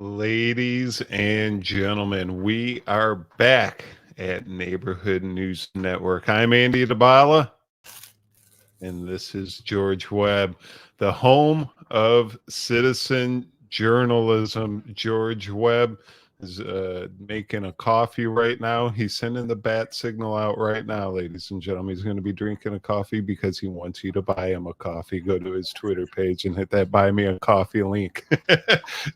Ladies and gentlemen, we are back at Neighborhood News Network. I'm Andy DeBala, and this is George Webb, the home of citizen journalism. George Webb is making a coffee right now. He's sending the bat signal out right now, ladies and gentlemen. He's going to be drinking a coffee because he wants you to buy him a coffee. Go to his Twitter page and hit that buy me a coffee link.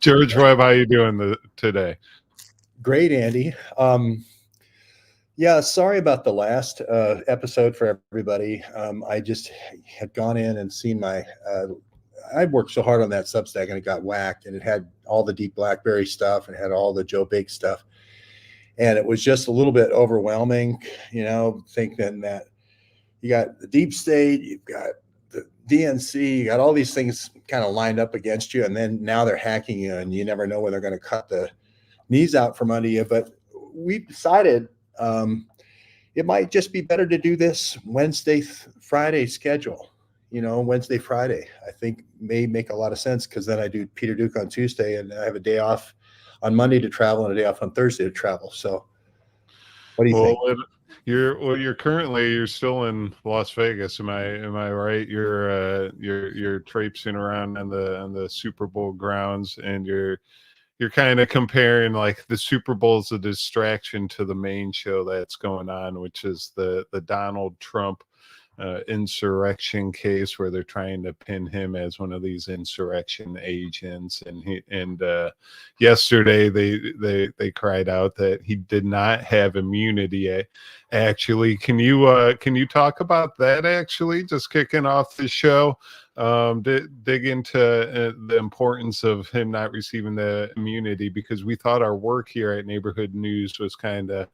George Webb, how you doing today? Great, Andy. Yeah, sorry about the last episode for everybody. I just had gone in and seen my I worked so hard on that Substack and it got whacked, and it had all the deep Blackberry stuff and it had all the Joe Big stuff. And it was just a little bit overwhelming, thinking that you got the deep state, you've got the DNC, you got all these things kind of lined up against you. And then now they're hacking you and you never know when they're going to cut the knees out from under you. But we decided it might just be better to do this Wednesday, Friday schedule. Wednesday, Friday, I think may make a lot of sense, because then I do Peter Duke on Tuesday and I have a day off on Monday to travel and a day off on Thursday to travel. So what do you think? You're still in Las Vegas. Am I right? You're traipsing around on the Super Bowl grounds, and you're kind of comparing like the Super Bowl as a distraction to the main show that's going on, which is the Donald Trump insurrection case, where they're trying to pin him as one of these insurrection agents. And yesterday they cried out that he did not have immunity. Actually, can you talk about that? Actually, just kicking off the show, dig into the importance of him not receiving the immunity, because we thought our work here at Neighborhood News was kind of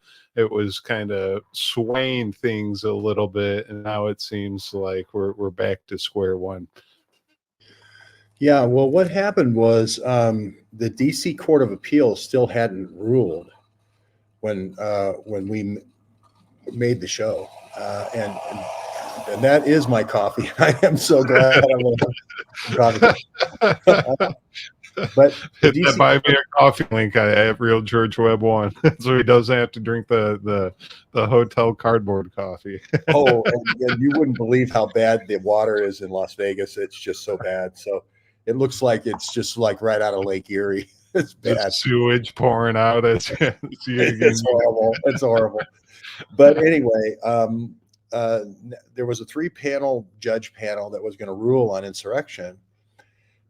swaying things a little bit, and now it seems like we're back to square one. Yeah, well, what happened was the D.C. Court of Appeals still hadn't ruled when we made the show, and that is my coffee. I am so glad I'm going to have coffee. But hit that buy me a coffee link. I have real George Webb one, so he doesn't have to drink the hotel cardboard coffee. Oh, and you wouldn't believe how bad the water is in Las Vegas. It's just so bad. So it looks like it's just like right out of Lake Erie. It's bad. The sewage pouring out. It's horrible. It's horrible. But anyway, there was a 3-panel judge panel that was going to rule on insurrection,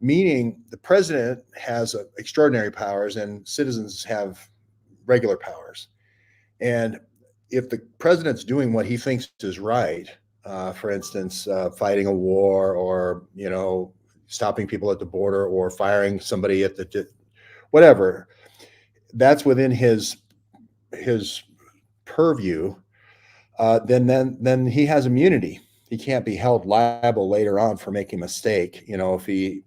meaning the president has extraordinary powers and citizens have regular powers. And if the president's doing what he thinks is right, for instance, fighting a war, or, stopping people at the border, or firing somebody at the whatever, that's within his purview, then he has immunity. He can't be held liable later on for making a mistake. If he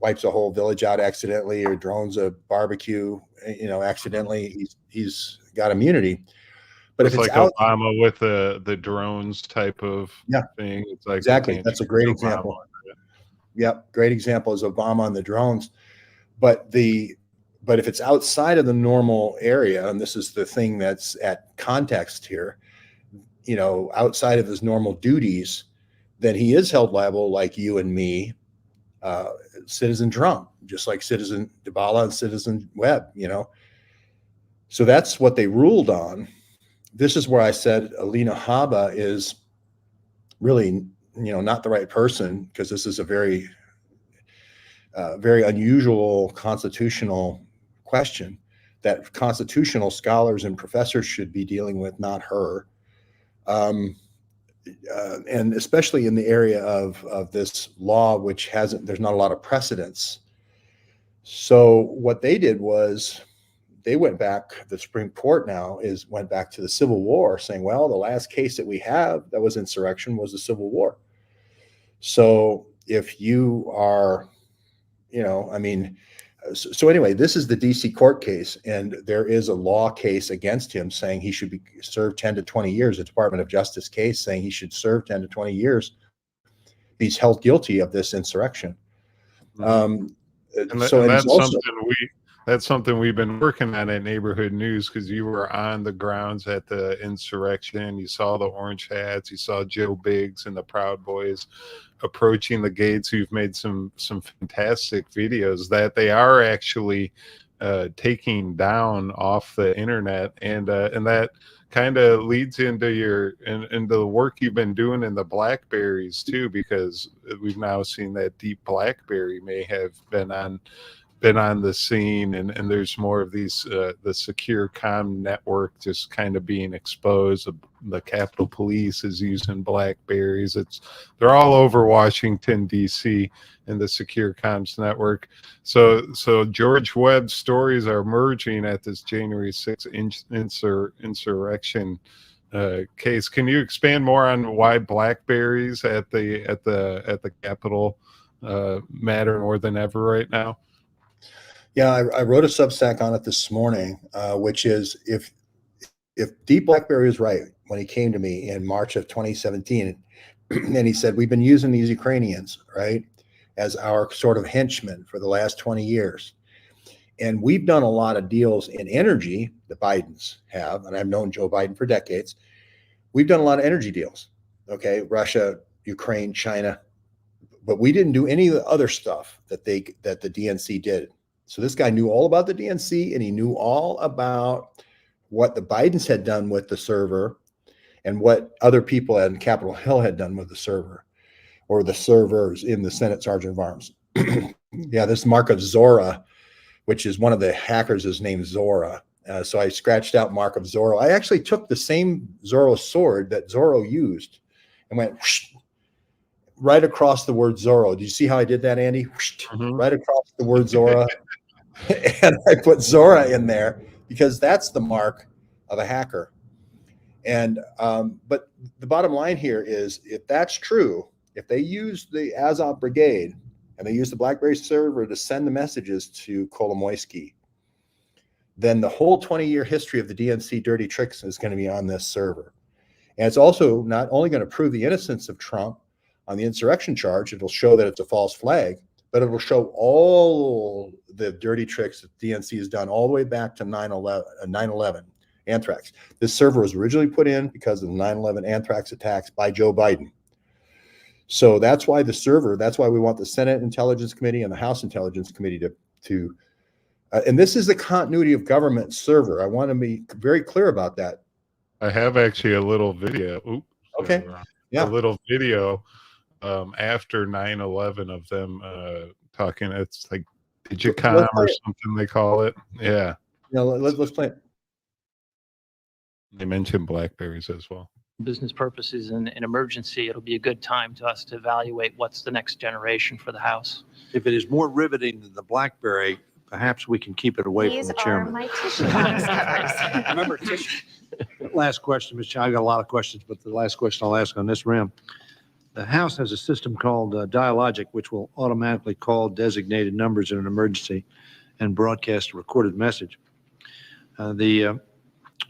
wipes a whole village out accidentally, or drones a barbecue, accidentally, he's got immunity. But it's like Obama with the drones type of thing. It's like, exactly. That's a great example. Yep, great example is Obama on the drones. But if it's outside of the normal area, and this is the thing that's at context here, outside of his normal duties, then he is held liable, like you and me, Citizen Trump, just like Citizen DeBala and Citizen Webb, So that's what they ruled on. This is where I said Alina Habba is really, not the right person, because this is a very unusual constitutional question that constitutional scholars and professors should be dealing with, not her. And especially in the area of this law, which there's not a lot of precedence. So what they did was they went back, the Supreme Court now went back to the Civil War, saying, well, the last case that we have that was insurrection was the Civil War. So if you are, so anyway, this is the DC court case, and there is a law case against him saying he should be served 10 to 20 years, a Department of Justice case saying he should serve 10 to 20 years. He's held guilty of this insurrection. And, so and and it's that's also something we've been working on at Neighborhood News, because you were on the grounds at the insurrection. You saw the orange hats. You saw Joe Biggs and the Proud Boys approaching the gates. You've made some fantastic videos that they are actually taking down off the internet, and that kind of leads into into the work you've been doing in the Blackberries too, because we've now seen that Deep Blackberry may have been on the scene, and there's more of these the secure comm network just kind of being exposed. The Capitol Police is using Blackberries. They're all over Washington D.C. in the secure comms network. So George Webb's stories are merging at this January 6th insurrection case. Can you expand more on why Blackberries at the Capitol matter more than ever right now? Yeah, I wrote a Substack on it this morning, which is if Deep Blackberry is right when he came to me in March of 2017, and he said, we've been using these Ukrainians, right, as our sort of henchmen for the last 20 years. And we've done a lot of deals in energy, the Bidens have, and I've known Joe Biden for decades. We've done a lot of energy deals, okay, Russia, Ukraine, China, but we didn't do any of the other stuff that the DNC did. So this guy knew all about the DNC, and he knew all about what the Bidens had done with the server and what other people at Capitol Hill had done with the server, or the servers in the Senate Sergeant of Arms. Yeah, this Mask of Zhora, which is one of the hackers, is named Zhora. So I scratched out Mask of Zhora. I actually took the same Zorro sword that Zorro used and went whoosh, right across the word Zorro. Did you see how I did that, Andy? Whoosh, right across the word Zora. And I put Zora in there because that's the mark of a hacker. And but the bottom line here is, if that's true, if they use the Azov Brigade and they use the Blackberry server to send the messages to Kolomoisky, then the whole 20-year history of the DNC dirty tricks is going to be on this server. And it's also not only going to prove the innocence of Trump on the insurrection charge, it'll show that it's a false flag, but it will show all the dirty tricks that DNC has done all the way back to 9/11 anthrax. This server was originally put in because of the 9/11 anthrax attacks by Joe Biden. So that's why that's why we want the Senate Intelligence Committee and the House Intelligence Committee to and this is the continuity of government server. I want to be very clear about that. I have actually a little video. Oops. Okay. Yeah. A little video after 9/11 of them talking. It's like Digicom or something they call it. Yeah. Yeah, let's play it. They mentioned Blackberries as well. Business purposes and an emergency, it'll be a good time to us to evaluate what's the next generation for the House. If it is more riveting than the Blackberry, perhaps we can keep it away from the chairman. These are my tissue box covers. Remember tissue. Last question, Mr. Chair. I got a lot of questions, but the last question I'll ask on this round. The House has a system called Dialogic, which will automatically call designated numbers in an emergency and broadcast a recorded message. The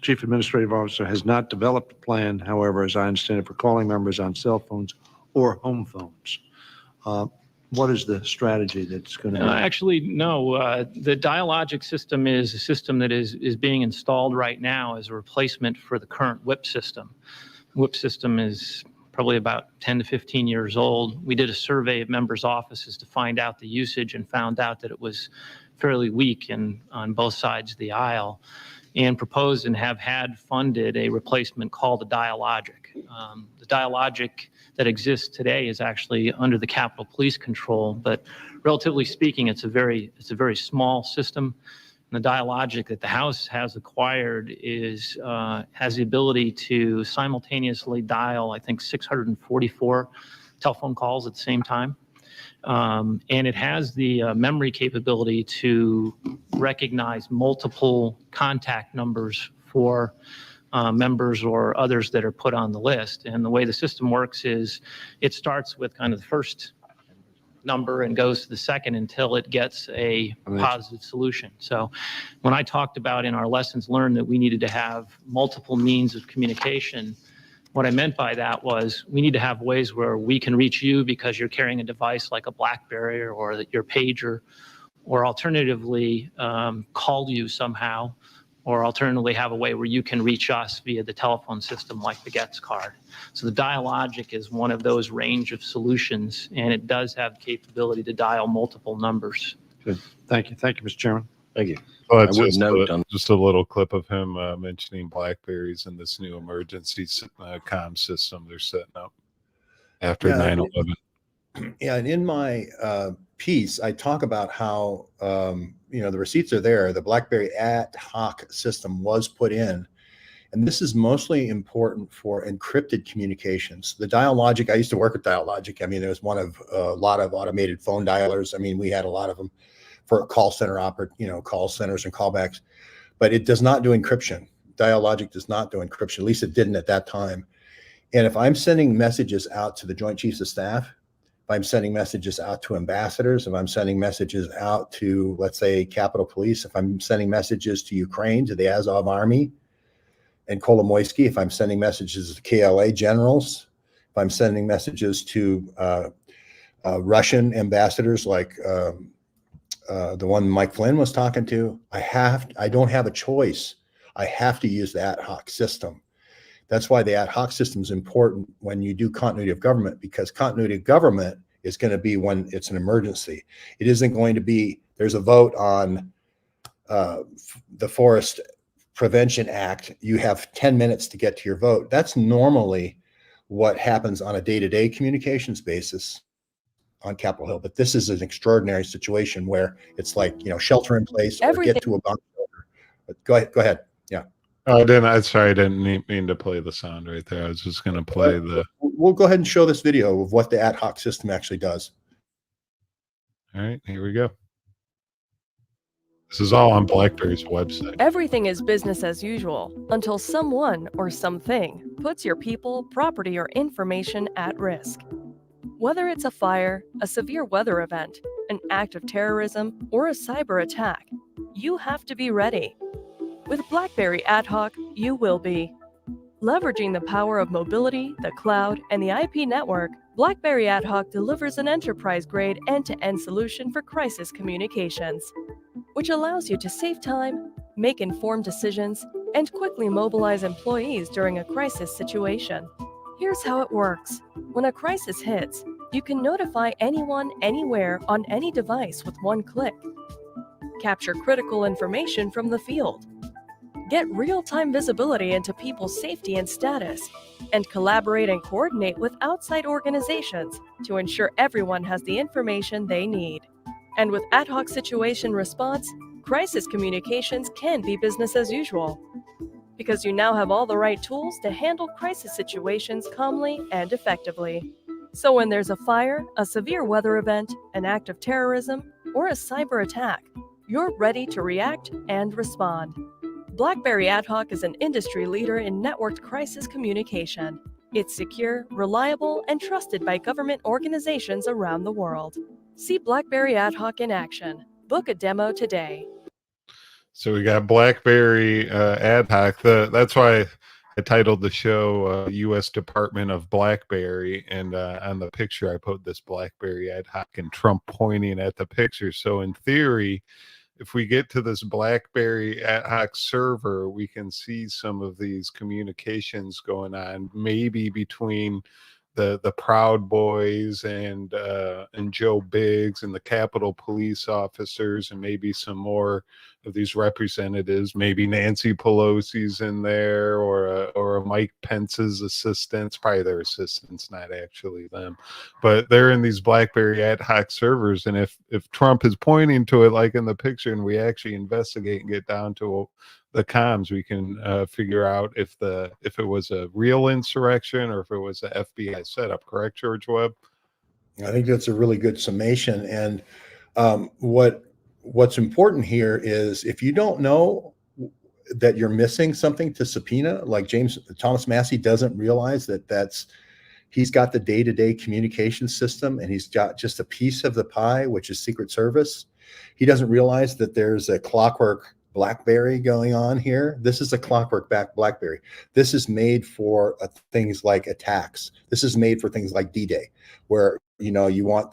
Chief Administrative Officer has not developed a plan, however, as I understand it, for calling members on cell phones or home phones. What is the strategy that's going to Actually, no. The Dialogic system is a system that is being installed right now as a replacement for the current WIP system. WIP system is probably about 10 to 15 years old. We did a survey of members' offices to find out the usage and found out that it was fairly weak on both sides of the aisle, and proposed and have had funded a replacement called the Dialogic. The Dialogic that exists today is actually under the Capitol Police control, but relatively speaking, it's a very small system. And the Dialogic that the House has acquired has the ability to simultaneously dial, I think, 644 telephone calls at the same time. And it has the memory capability to recognize multiple contact numbers for members or others that are put on the list. And the way the system works is it starts with kind of the first number and goes to the second until it gets a positive solution. So when I talked about in our lessons learned that we needed to have multiple means of communication, what I meant by that was we need to have ways where we can reach you because you're carrying a device like a Blackberry or your pager, or alternatively call you somehow, or alternatively have a way where you can reach us via the telephone system like the Gets card. So the Dialogic is one of those range of solutions, and it does have capability to dial multiple numbers. Good. Thank you. Thank you, Mr. Chairman. Thank you. Well, I it's would note on just a little clip of him mentioning Blackberries and this new emergency comm system they're setting up after Yeah, 9/11. Yeah, and in my piece, I talk about how the receipts are there. The Blackberry AtHoc system was put in, and this is mostly important for encrypted communications. The Dialogic, I used to work with Dialogic. I mean, there was one of a lot of automated phone dialers. I mean, we had a lot of them for call center call centers and callbacks, but it does not do encryption. Dialogic does not do encryption. At least it didn't at that time. And if I'm sending messages out to the Joint Chiefs of Staff, if I'm sending messages out to ambassadors, if I'm sending messages out to, let's say, Capitol Police, if I'm sending messages to Ukraine, to the Azov Army and Kolomoisky, if I'm sending messages to KLA generals, if I'm sending messages to Russian ambassadors like the one Mike Flynn was talking to, I don't have a choice. I have to use the AtHoc system. That's why the AtHoc system is important when you do continuity of government, because continuity of government is going to be when it's an emergency. It isn't going to be, there's a vote on the Forest Prevention Act. You have 10 minutes to get to your vote. That's normally what happens on a day-to-day communications basis on Capitol Hill. But this is an extraordinary situation where it's like, shelter in place or get to a bomb shelter. But go ahead. Yeah. Oh, I didn't mean to play the sound right there. I was just going to play the. We'll go ahead and show this video of what the AtHoc system actually does. All right, here we go. This is all on Blackberry's website. Everything is business as usual until someone or something puts your people, property, or information at risk. Whether it's a fire, a severe weather event, an act of terrorism, or a cyber attack, you have to be ready. With Blackberry AtHoc, you will be. Leveraging the power of mobility, the cloud, and the IP network, Blackberry AtHoc delivers an enterprise-grade end-to-end solution for crisis communications, which allows you to save time, make informed decisions, and quickly mobilize employees during a crisis situation. Here's how it works. When a crisis hits, you can notify anyone, anywhere, on any device with one click. Capture critical information from the field. Get real-time visibility into people's safety and status, and collaborate and coordinate with outside organizations to ensure everyone has the information they need. And with AtHoc situation response, crisis communications can be business as usual, because you now have all the right tools to handle crisis situations calmly and effectively. So when there's a fire, a severe weather event, an act of terrorism, or a cyber attack, you're ready to react and respond. Blackberry AtHoc is an industry leader in networked crisis communication. It's secure, reliable, and trusted by government organizations around the world. See Blackberry AtHoc in action. Book a demo today. So we got Blackberry AtHoc. That's why I titled the show U.S. Department of Blackberry, and on the picture I put this Blackberry AtHoc and Trump pointing at the picture. So in theory, if we get to this Blackberry AtHoc server, we can see some of these communications going on, maybe between the Proud Boys and Joe Biggs and the Capitol police officers, and maybe some more of these representatives. Maybe Nancy Pelosi's in there, or a Mike Pence's assistants, probably their assistants, not actually them, but they're in these Blackberry AtHoc servers. And if Trump is pointing to it like in the picture, and we actually investigate and get down to the comms, we can figure out if it was a real insurrection or if it was a FBI setup. Correct, George Webb? I think that's a really good summation. And what's important here is, if you don't know that you're missing something to subpoena, like Thomas Massey doesn't realize that he's got the day-to-day communication system, and he's got just a piece of the pie, which is Secret Service. He doesn't realize that there's a clockwork Blackberry going on here. This is a clockwork Blackberry. This is made for things like attacks. This is made for things like D-Day, where you want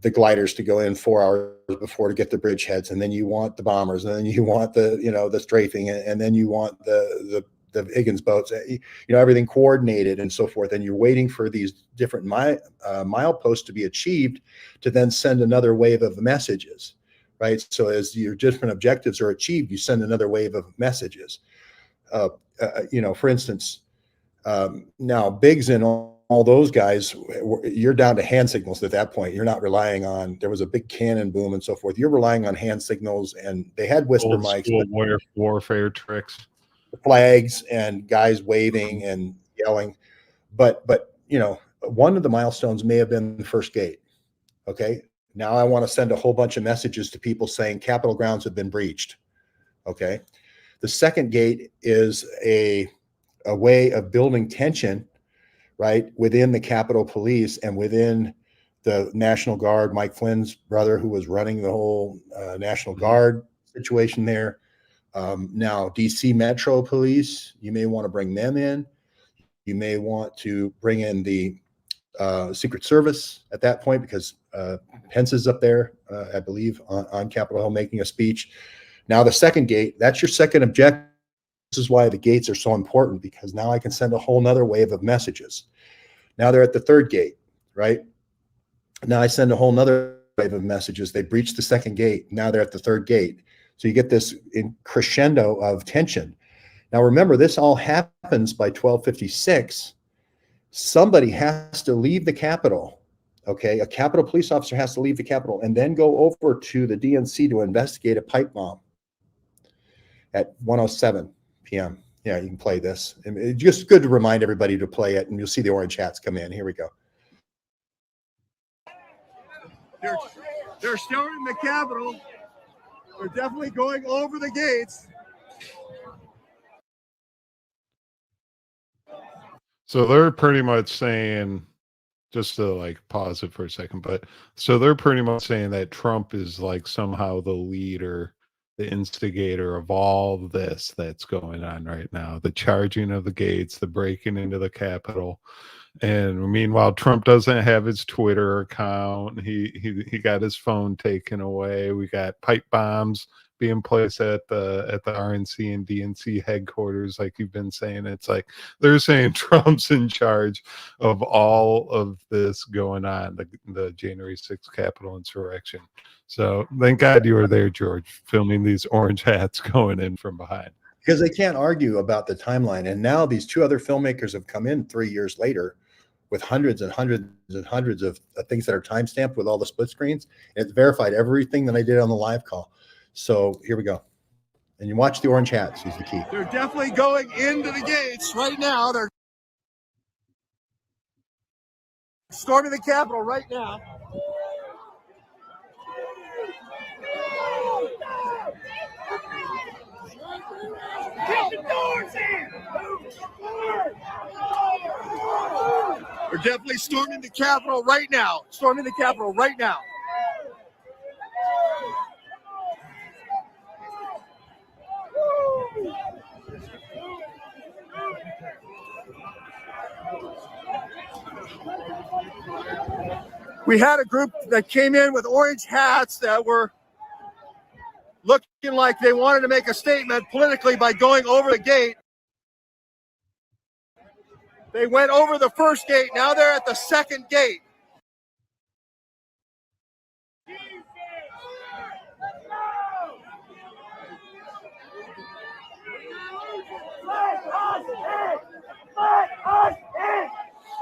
the gliders to go in 4 hours before to get the bridgeheads, and then you want the bombers, and then you want the, you know, the strafing, and then you want the Higgins boats, you know, everything coordinated and so forth. And you're waiting for these different mileposts to be achieved to then send another wave of messages, right? So as your different objectives are achieved, you send another wave of messages. You know, for instance, now Biggs and all those guys, you're down to hand signals at that point. You're not relying on, there was a big cannon boom and so forth. You're relying on hand signals, and they had whisper Old mics, school warfare tricks. flags and guys waving and yelling. But you know, one of the milestones may have been the first gate. Okay. Now I want to send a whole bunch of messages to people saying Capitol grounds have been breached. Okay. The second gate is a way of building tension, right, within the Capitol Police and within the National Guard. Mike Flynn's brother, who was running the whole National Guard situation there. Now, DC Metro Police, you may want to bring them in. You may want to bring in the Secret Service at that point, because Pence is up there, I believe, on Capitol Hill making a speech. Now, the second gate, that's your second objective. This is why the gates are so important, because now I can send a whole nother wave of messages. Now they're at the third gate, right? Now I send a whole nother wave of messages. They breached the second gate. Now they're at the third gate. So you get this crescendo of tension. Now remember, this all happens by 12:56. Somebody has to leave the Capitol. Okay, a Capitol police officer has to leave the Capitol and then go over to the DNC to investigate a pipe bomb at 1:07 p.m. Yeah, you can play this. And it's just good to remind everybody to play it, and you'll see the orange hats come in. Here we go. They're storming the Capitol. They're definitely going over the gates. So they're pretty much saying, just to like pause it for a second, but so they're pretty much saying that Trump is like somehow the leader, the instigator of all this that's going on right now, the charging of the gates, the breaking into the Capitol. And meanwhile, Trump doesn't have his Twitter account. He got his phone taken away. We got pipe bombs being placed at the RNC and DNC headquarters, like you've been saying. It's like they're saying Trump's in charge of all of this going on, the January 6th Capitol insurrection. So thank God you were there, George, filming these orange hats going in from behind. Because they can't argue about the timeline. And now these two other filmmakers have come in 3 years later with hundreds and hundreds and hundreds of things that are timestamped with all the split screens. And it's verified everything that I did on the live call. So here we go. And you watch the orange hats is the key. They're definitely going into the gates right now. They're storming the Capitol right now. They're definitely storming the Capitol right now. Storming the Capitol right now. We had a group that came in with orange hats that were looking like they wanted to make a statement politically by going over the gate. They went over the first gate. Now they're at the second gate.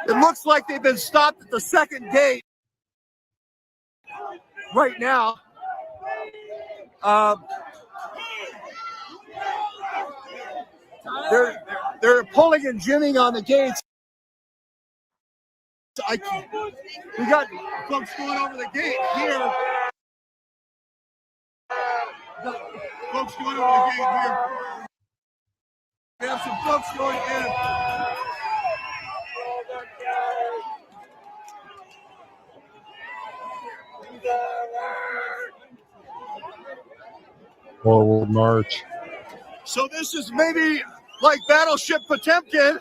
It looks like they've been stopped at the second gate right now. They're pulling and jimming on the gates. We got folks going over the gate here. Folks going over the gate here. We have some folks going in. Forward march. So this is maybe like Battleship Potemkin,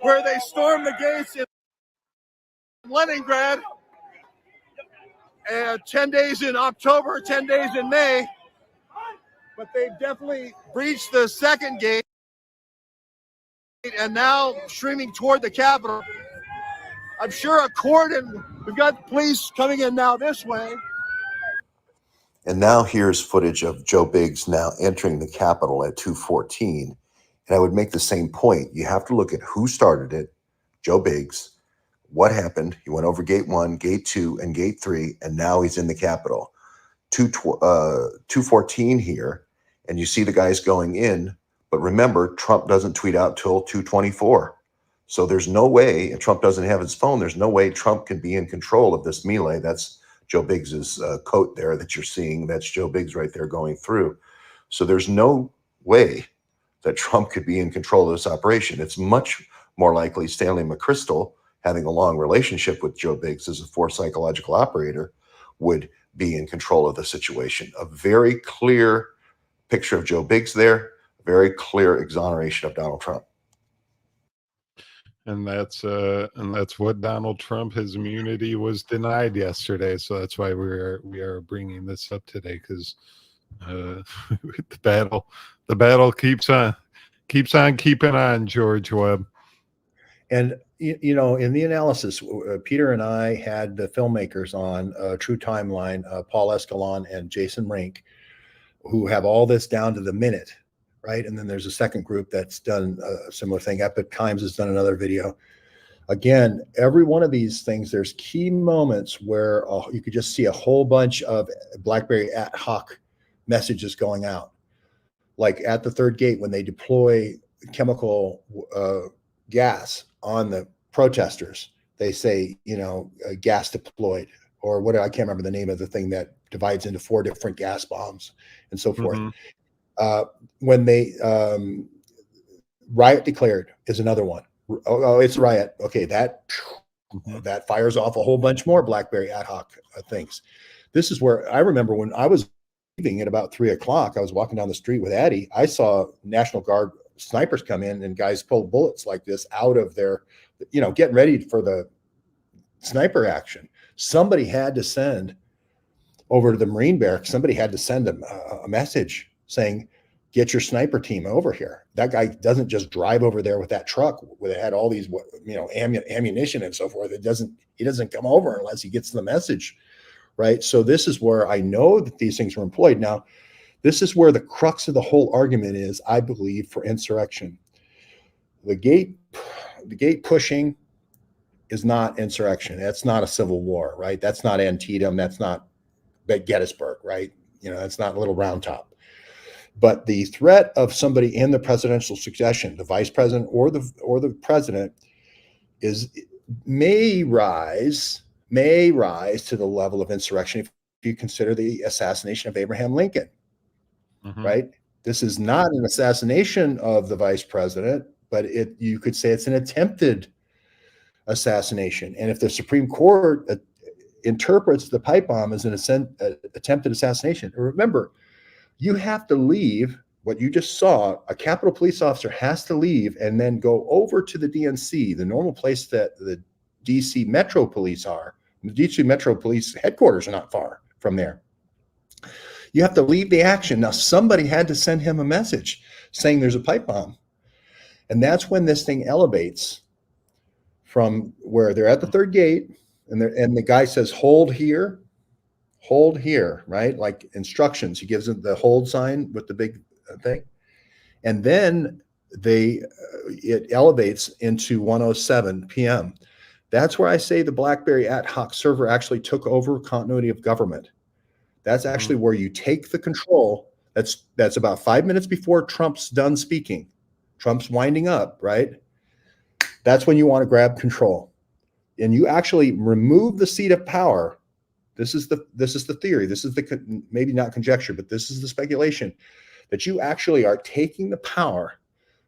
where they stormed the gates in Leningrad. 10 days in October, 10 days in May, but they've definitely breached the second gate and now streaming toward the Capitol. I'm sure a cordon, we've got police coming in now this way. And now here's footage of Joe Biggs now entering the Capitol at 2:14. And I would make the same point. You have to look at who started it, Joe Biggs, what happened. He went over gate 1, gate 2, and gate 3, and now he's in the Capitol. 2:14 here, and you see the guys going in. But remember, Trump doesn't tweet out till 2:24. So there's no way, and Trump doesn't have his phone, there's no way Trump can be in control of this melee. That's Joe Biggs's coat there that you're seeing. That's Joe Biggs right there going through. So there's no way that Trump could be in control of this operation. It's much more likely Stanley McChrystal, having a long relationship with Joe Biggs as a force psychological operator, would be in control of the situation. A very clear picture of Joe Biggs there, very clear exoneration of Donald Trump. And that's what Donald Trump, his immunity was denied yesterday. So that's why we are bringing this up today, because the battle keeps on keeping on, George Webb. And, you know, in the analysis, Peter and I had the filmmakers on True Timeline, Paul Escalon and Jason Rink, who have all this down to the minute, right? And then there's a second group that's done a similar thing. Epic Times has done another video. Again, every one of these things, there's key moments where you could just see a whole bunch of Blackberry AtHoc messages going out. Like at the third gate, when they deploy chemical gas on the protesters, they say, you know, gas deployed, or what, I can't remember the name of the thing that divides into 4 different gas bombs and so forth. When they riot declared is another one. Oh, it's riot. Okay, that fires off a whole bunch more Blackberry AtHoc things. This is where I remember when I was leaving at about 3 o'clock, I was walking down the street with Addie. I saw National Guard snipers come in and guys pull bullets like this out of their, you know, getting ready for the sniper action. Somebody had to send over to the Marine barracks. Somebody had to send them a message saying, get your sniper team over here. That guy doesn't just drive over there with that truck where they had all these, you know, ammunition and so forth. He doesn't come over unless he gets the message, right? So this is where I know that these things were employed. Now, this is where the crux of the whole argument is, I believe, for insurrection. The gate pushing is not insurrection. That's not a civil war, right? That's not Antietam. That's not Gettysburg, right? You know, that's not Little Round Top. But the threat of somebody in the presidential succession, the vice president or the president, may rise to the level of insurrection if you consider the assassination of Abraham Lincoln. Right? This is not an assassination of the vice president, but you could say it's an attempted assassination. And if the Supreme Court interprets the pipe bomb as an attempted assassination, remember, you have to leave what you just saw. A Capitol police officer has to leave and then go over to the DNC, the normal place that the DC Metro Police are. The DC Metro Police headquarters are not far from there. You have to leave the action. Now, somebody had to send him a message saying there's a pipe bomb. And that's when this thing elevates from where they're at the third gate and the guy says, hold here, right? Like instructions. He gives them the hold sign with the big thing. And then it elevates into 1:07 p.m. That's where I say the Blackberry AtHoc server actually took over continuity of government. That's actually where you take the control. That's about 5 minutes before Trump's done speaking. Trump's winding up, right? That's when you want to grab control. And you actually remove the seat of power. This is the theory. This is the, maybe not conjecture, but this is the speculation, that you actually are taking the power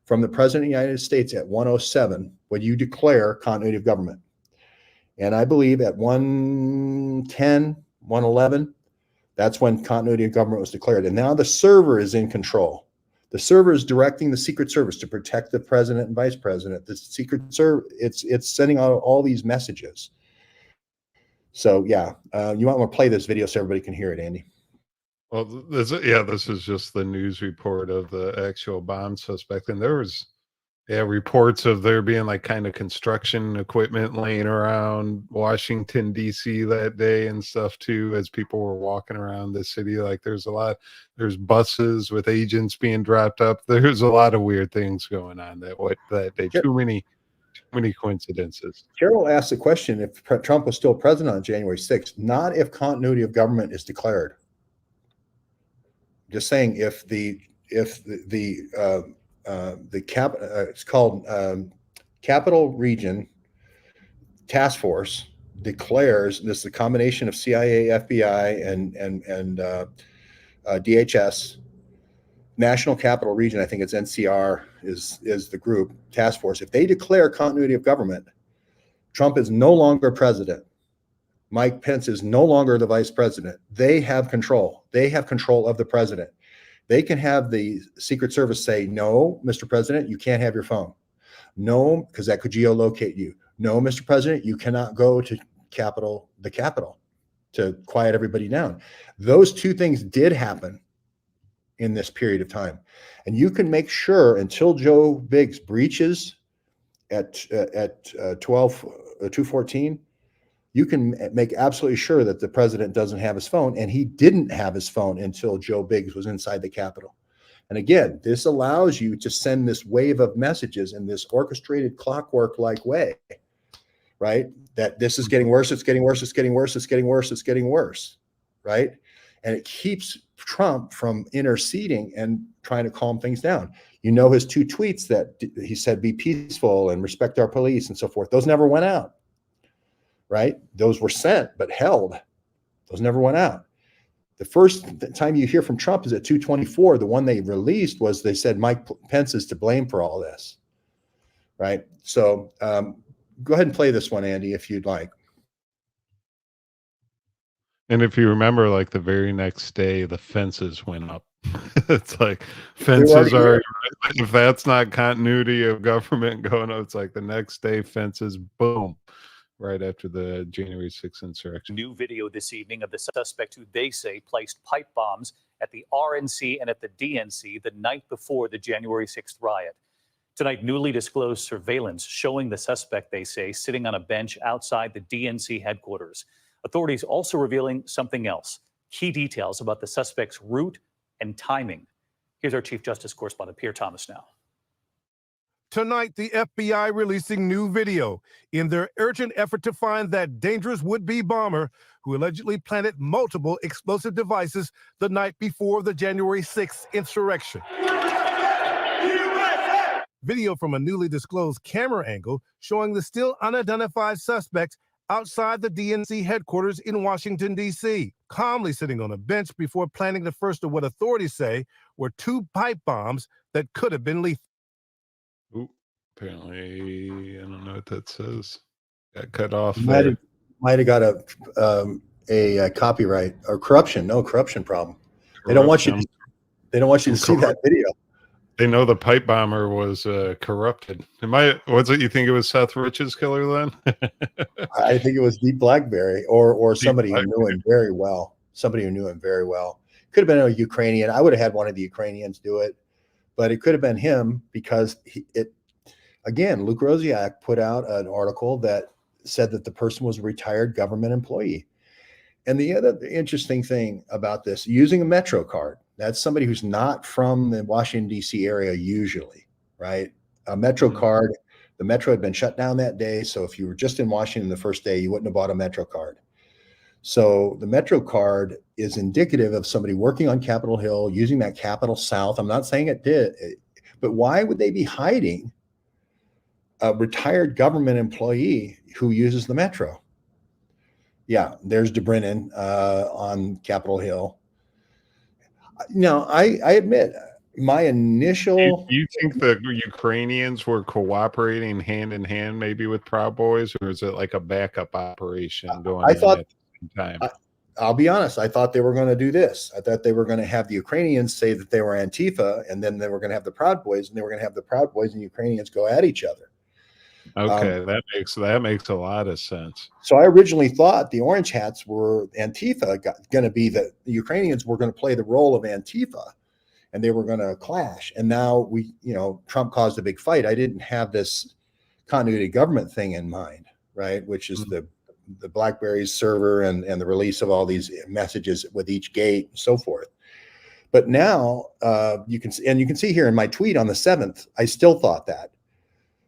from the president of the United States at 1:07 when you declare continuity of government. And I believe at 1:10, 1:11, that's when continuity of government was declared. And now the server is in control. The server is directing the Secret Service to protect the president and vice president. The Secret Service, it's sending out all these messages. So yeah, you might want to play this video so everybody can hear it, Andy. Well, this is just the news report of the actual bomb suspect, and there was reports of there being like kind of construction equipment laying around Washington D.C. that day and stuff too, as people were walking around the city. Like there's buses with agents being dropped up. There's a lot of weird things going on that day. Too many coincidences. Carol asked the question if Trump was still president on January 6th, not if continuity of government is declared. Just saying if it's called Capitol Region Task Force declares, this is a combination of CIA, FBI, and DHS, National Capital Region, I think it's NCR is the group task force. If they declare continuity of government, Trump is no longer president. Mike Pence is no longer the vice president. They have control. They have control of the president. They can have the Secret Service say, no, Mr. President, you can't have your phone. No, because that could geolocate you. No, Mr. President, you cannot go to the Capitol to quiet everybody down. Those two things did happen in this period of time. And you can make sure until Joe Biggs breaches at 214, you can make absolutely sure that the president doesn't have his phone, and he didn't have his phone until Joe Biggs was inside the Capitol. And again, this allows you to send this wave of messages in this orchestrated clockwork-like way, right? That this is getting worse, it's getting worse, it's getting worse, it's getting worse, it's getting worse, right? And it keeps Trump from interceding and trying to calm things down. You know, his two tweets that he said, be peaceful and respect our police and so forth. Those never went out, right? Those were sent, but held. Those never went out. The first time you hear from Trump is at 224. The one they released was they said Mike Pence is to blame for all this, right? So go ahead and play this one, Andy, if you'd like. And if you remember, like the very next day, the fences went up. It's like fences are, if that's not continuity of government going up, it's like the next day fences, boom, right after the January 6th insurrection. New video this evening of the suspect who they say placed pipe bombs at the RNC and at the DNC the night before the January 6th riot. Tonight, newly disclosed surveillance showing the suspect, they say, sitting on a bench outside the DNC headquarters. Authorities also revealing something else, key details about the suspect's route and timing. Here's our Chief Justice correspondent, Pierre Thomas now. Tonight, the FBI releasing new video in their urgent effort to find that dangerous would-be bomber who allegedly planted multiple explosive devices the night before the January 6th insurrection. Video from a newly disclosed camera angle showing the still unidentified suspect outside the DNC headquarters in Washington, D.C., calmly sitting on a bench before planting the first of what authorities say were two pipe bombs that could have been lethal. Ooh, apparently, I don't know what that says. Got cut off. Might have got a copyright or corruption. No corruption problem. They don't want you to see that video. They know the pipe bomber was corrupted. Was it? You think it was Seth Rich's killer then? I think it was Deep Blackberry or somebody who knew him very well. Somebody who knew him very well. Could have been a Ukrainian. I would have had one of the Ukrainians do it, but it could have been him because again, Luke Rosiak put out an article that said that the person was a retired government employee. And the other interesting thing about this, using a Metro card, that's somebody who's not from the Washington, D.C. area usually, right? A Metro card, the Metro had been shut down that day. So if you were just in Washington the first day, you wouldn't have bought a Metro card. So the Metro card is indicative of somebody working on Capitol Hill, using that Capitol South. I'm not saying it did, but why would they be hiding a retired government employee who uses the Metro? Yeah, there's DeBrennan on Capitol Hill. Now, I admit my initial. Do you think the Ukrainians were cooperating hand in hand, maybe with Proud Boys, or is it like a backup operation going on at the same time? I'll be honest. I thought they were going to do this. I thought they were going to have the Ukrainians say that they were Antifa, and then they were going to have the Proud Boys, and they were going to have the Proud Boys and Ukrainians go at each other. Okay, that makes a lot of sense. So I originally thought the Orange Hats were Antifa, going to be the Ukrainians were going to play the role of Antifa, and they were going to clash. And now Trump caused a big fight. I didn't have this continuity of government thing in mind, right? Which is the Blackberries server and the release of all these messages with each gate and so forth. But now you can see here in my tweet on the 7th, I still thought that.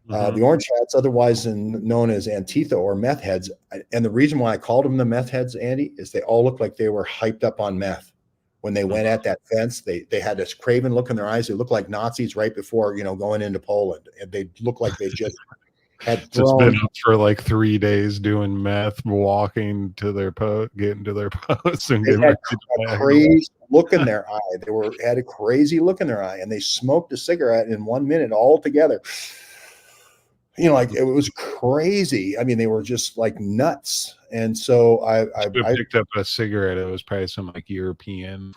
The Orange Hats, otherwise known as Antifa or meth heads, and the reason why I called them the meth heads, Andy, is they all looked like they were hyped up on meth. When they went at that fence, they had this craven look in their eyes. They looked like Nazis right before going into Poland, and they looked like they just had just been up for like 3 days doing meth, walking to their getting to their posts, and they had a crazy look in their eye. Had a crazy look in their eye, and they smoked a cigarette in 1 minute all together. Like it was crazy. I mean, they were just like nuts. And so I picked up a cigarette. It was probably some like European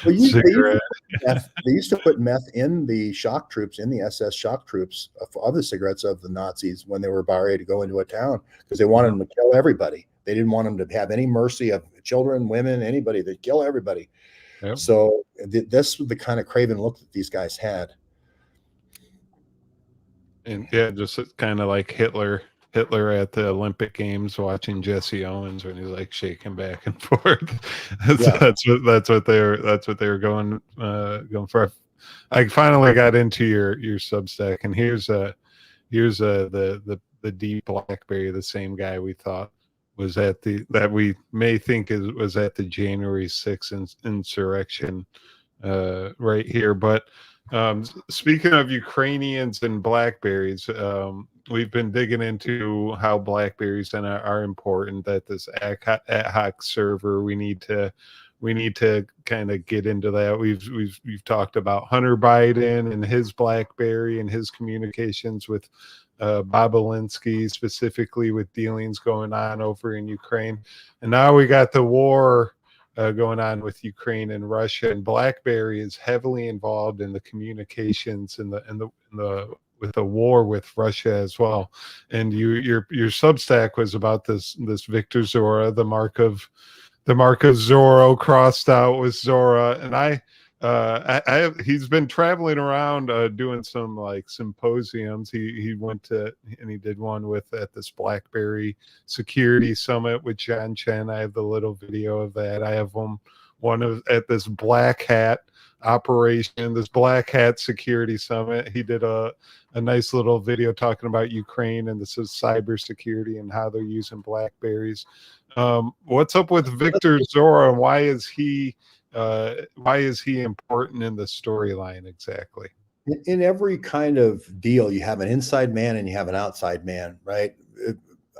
cigarette. They used to put meth in the shock troops, in the SS shock troops of the cigarettes of the Nazis when they were about ready to go into a town, because they wanted them to kill everybody. They didn't want them to have any mercy of children, women, anybody. They'd kill everybody. Yep. So this was the kind of craven look that these guys had. And yeah, just kind of like Hitler at the Olympic Games watching Jesse Owens when he's like shaking back and forth. That's what they were going for. I finally got into your Substack, and here's the deep Blackberry, the same guy we thought was was at the January 6th insurrection right here. But speaking of Ukrainians and Blackberries, we've been digging into how Blackberries are important. That this AtHoc server, we need to kind of get into that. We've talked about Hunter Biden and his Blackberry and his communications with Bob Alinsky, specifically with dealings going on over in Ukraine, and now we got the war going on with Ukraine and Russia, and BlackBerry is heavily involved in the communications and with the war with Russia as well. And your Substack was about this Victor Zhora, the mark of Zorro crossed out with Zhora, and he's been traveling around doing some like symposiums. He went to and he did one at this BlackBerry Security Summit with John Chen. I have the little video of that. I have one at this Black Hat operation, this Black Hat Security Summit. He did a nice little video talking about Ukraine and this is cybersecurity and how they're using Blackberries. What's up with Victor Zhora, and why is he important in the storyline exactly? In every kind of deal, you have an inside man and you have an outside man, right?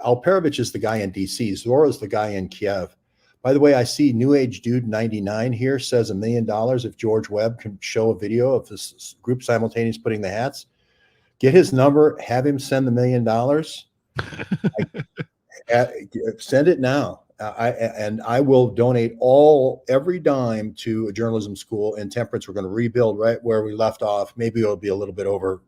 Alperovich is the guy in DC. Zhora is the guy in Kiev. By the way, I see New Age Dude 99 here says $1 million if George Webb can show a video of this group simultaneous putting the hats. Get his number, have him send the $1 million. Send it now. I will donate every dime to a journalism school in Temperance. We're going to rebuild right where we left off. Maybe it'll be a little bit over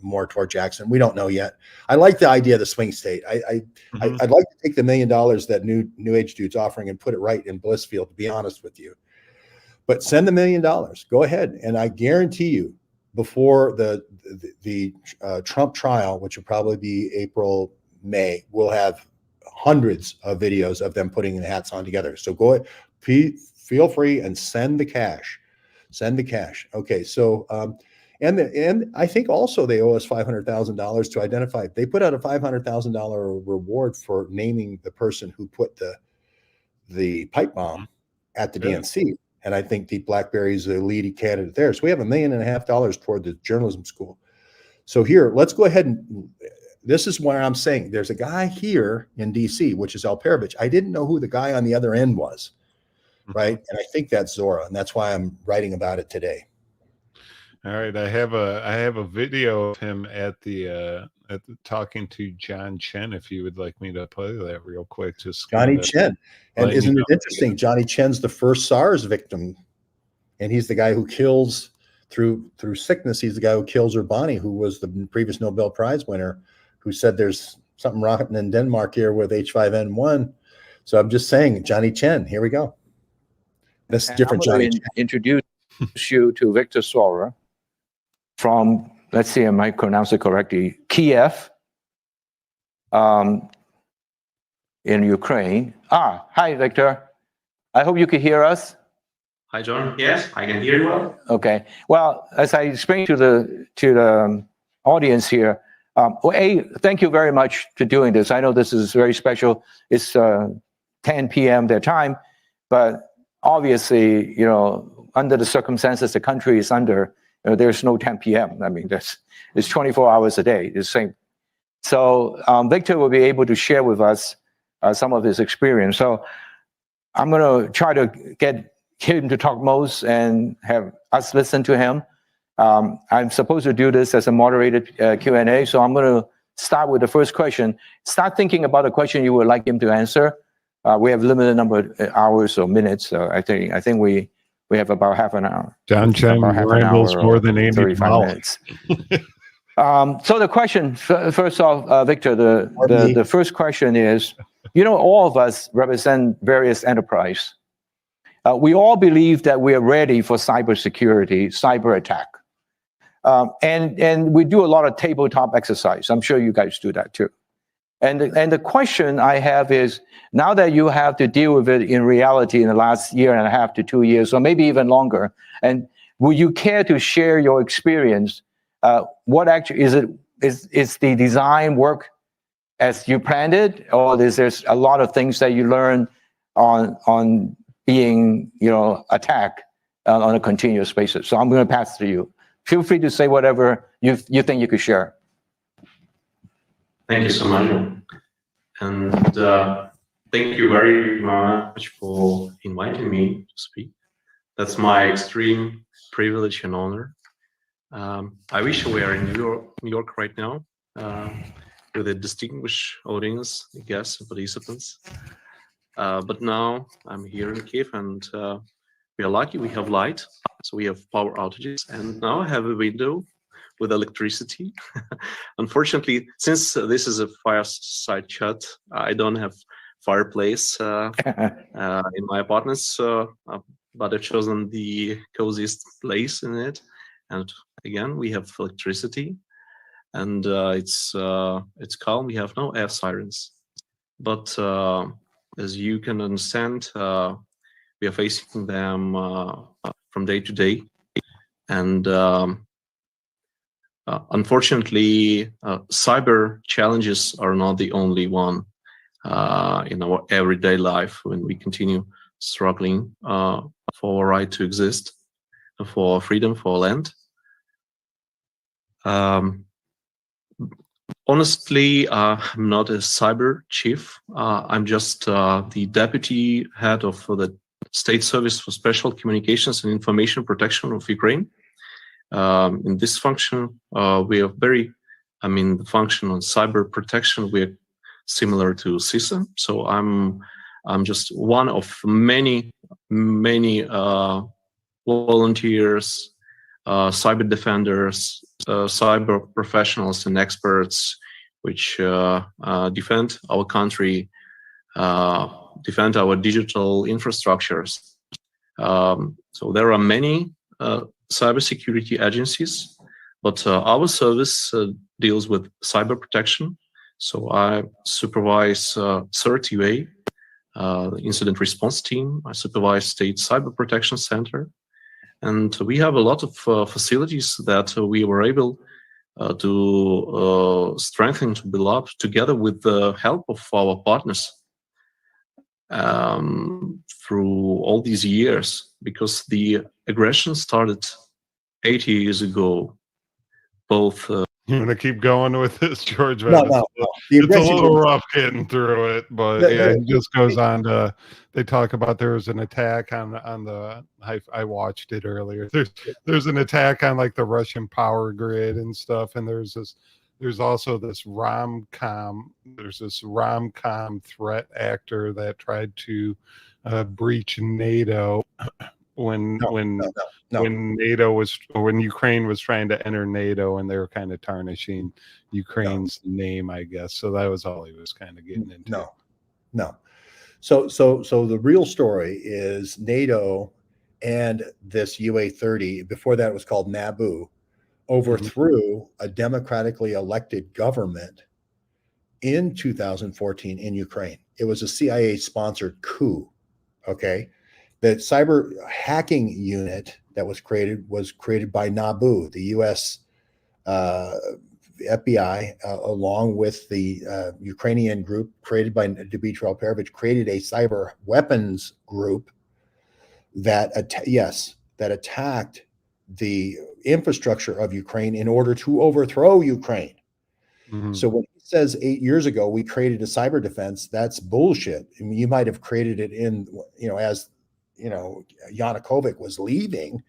more toward Jackson. We don't know yet. I like the idea of the swing state. I'd like to take the $1 million that New Age Dude's offering and put it right in Blissfield, to be honest with you. But send the $1 million. Go ahead, and I guarantee you, before the Trump trial, which will probably be April, May, we'll have hundreds of videos of them putting the hats on together. So go ahead, feel free and send the cash. Send the cash. Okay. So, and I think also they owe us $500,000 to identify. They put out a $500,000 reward for naming the person who put the pipe bomb at the DNC. And I think the BlackBerry is the lead candidate there. So we have $1.5 million toward the journalism school. So here, let's go ahead and this is where I'm saying there's a guy here in DC, which is Alperovich. I didn't know who the guy on the other end was, right? And I think that's Zhora, and that's why I'm writing about it today. All right, I have a video of him at the talking to John Chen. If you would like me to play that real quick, just Johnny Chen. And isn't it interesting? Johnny Chen's the first SARS victim, and he's the guy who kills through sickness. He's the guy who kills Urbani, who was the previous Nobel Prize winner, who said there's something rotten in Denmark here with H5N1. So I'm just saying, Johnny Chen, here we go. That's different I'm Johnny going Chen. to introduce you to Victor Zhora from, let's see, I might pronounce it correctly, Kiev, in Ukraine. Hi, Victor. I hope you can hear us. Hi, John. Yes, I can hear you well. Okay. Well, as I explained to the audience here, thank you very much for doing this. I know this is very special. It's 10 p.m. their time, but obviously, under the circumstances the country is under, there's no 10 p.m. I mean, it's 24 hours a day. It's same. So Victor will be able to share with us some of his experience. So I'm going to try to get him to talk most and have us listen to him. I'm supposed to do this as a moderated Q&A, so I'm going to start with the first question. Start thinking about a question you would like him to answer. We have limited number of hours or minutes, so I think we have about half an hour. John Chen rambles more than Andy 35 minutes. So the question, first off, Victor, the first question is, all of us represent various enterprise. We all believe that we are ready for cybersecurity, cyber attack. And we do a lot of tabletop exercise. I'm sure you guys do that too. And the question I have is, now that you have to deal with it in reality in the last 1.5 to 2 years, or maybe even longer, and would you care to share your experience? What actually is the design work as you planned it, or is there a lot of things that you learn on being attacked on a continuous basis? So I'm going to pass to you. Feel free to say whatever you think you could share. Thank you so much, and thank you very much for inviting me to speak. That's my extreme privilege and honor. I wish we are in New York right now with a distinguished audience, guests, and participants. But now I'm here in Kiev, and we are lucky we have light, so we have power outages, and now I have a window with electricity. Unfortunately, since this is a fireside chat, I don't have fireplace in my apartment, but I've chosen the coziest place in it. And again, we have electricity, and it's calm. We have no air sirens, but as you can understand, we are facing them from day to day, and unfortunately, cyber challenges are not the only one in our everyday life when we continue struggling for our right to exist, for freedom, for land. Honestly, I'm not a cyber chief. I'm just the deputy head of the State Service for Special Communications and Information Protection of Ukraine. In this function, we are the function on cyber protection, we're similar to CISA. So I'm just one of many volunteers, cyber defenders, cyber professionals and experts, which defend our country, defend our digital infrastructures. So there are many cybersecurity agencies, but our service deals with cyber protection. So I supervise CERT-UA, incident response team. I supervise State Cyber Protection Center. And we have a lot of facilities that we were able to strengthen, to build up together with the help of our partners through all these years, because the aggression started 80 years ago. Both I'm gonna keep going with this, George. No. It's a little rough getting through it, but yeah, it just goes on to. They talk about there was an attack on the. I watched it earlier. There's an attack on like the Russian power grid and stuff, and there's also this rom-com. There's this rom-com threat actor that tried to breach NATO when No, when no, no. when NATO was, or when Ukraine was trying to enter NATO, and they were kind of tarnishing Ukraine's name, I guess. So that was all he was kind of getting into. No. So the real story is NATO and this UA-30, before that it was called NABU, overthrew a democratically elected government in 2014 in Ukraine. It was a CIA-sponsored coup, okay? The cyber hacking unit that was created by NABU, the U.S. FBI, along with the Ukrainian group created by Dmitry Alperovich, created a cyber weapons group that attacked the infrastructure of Ukraine in order to overthrow Ukraine. So when he says 8 years ago we created a cyber defense, that's bullshit. I mean, you might have created it in, as Yanukovych was leaving,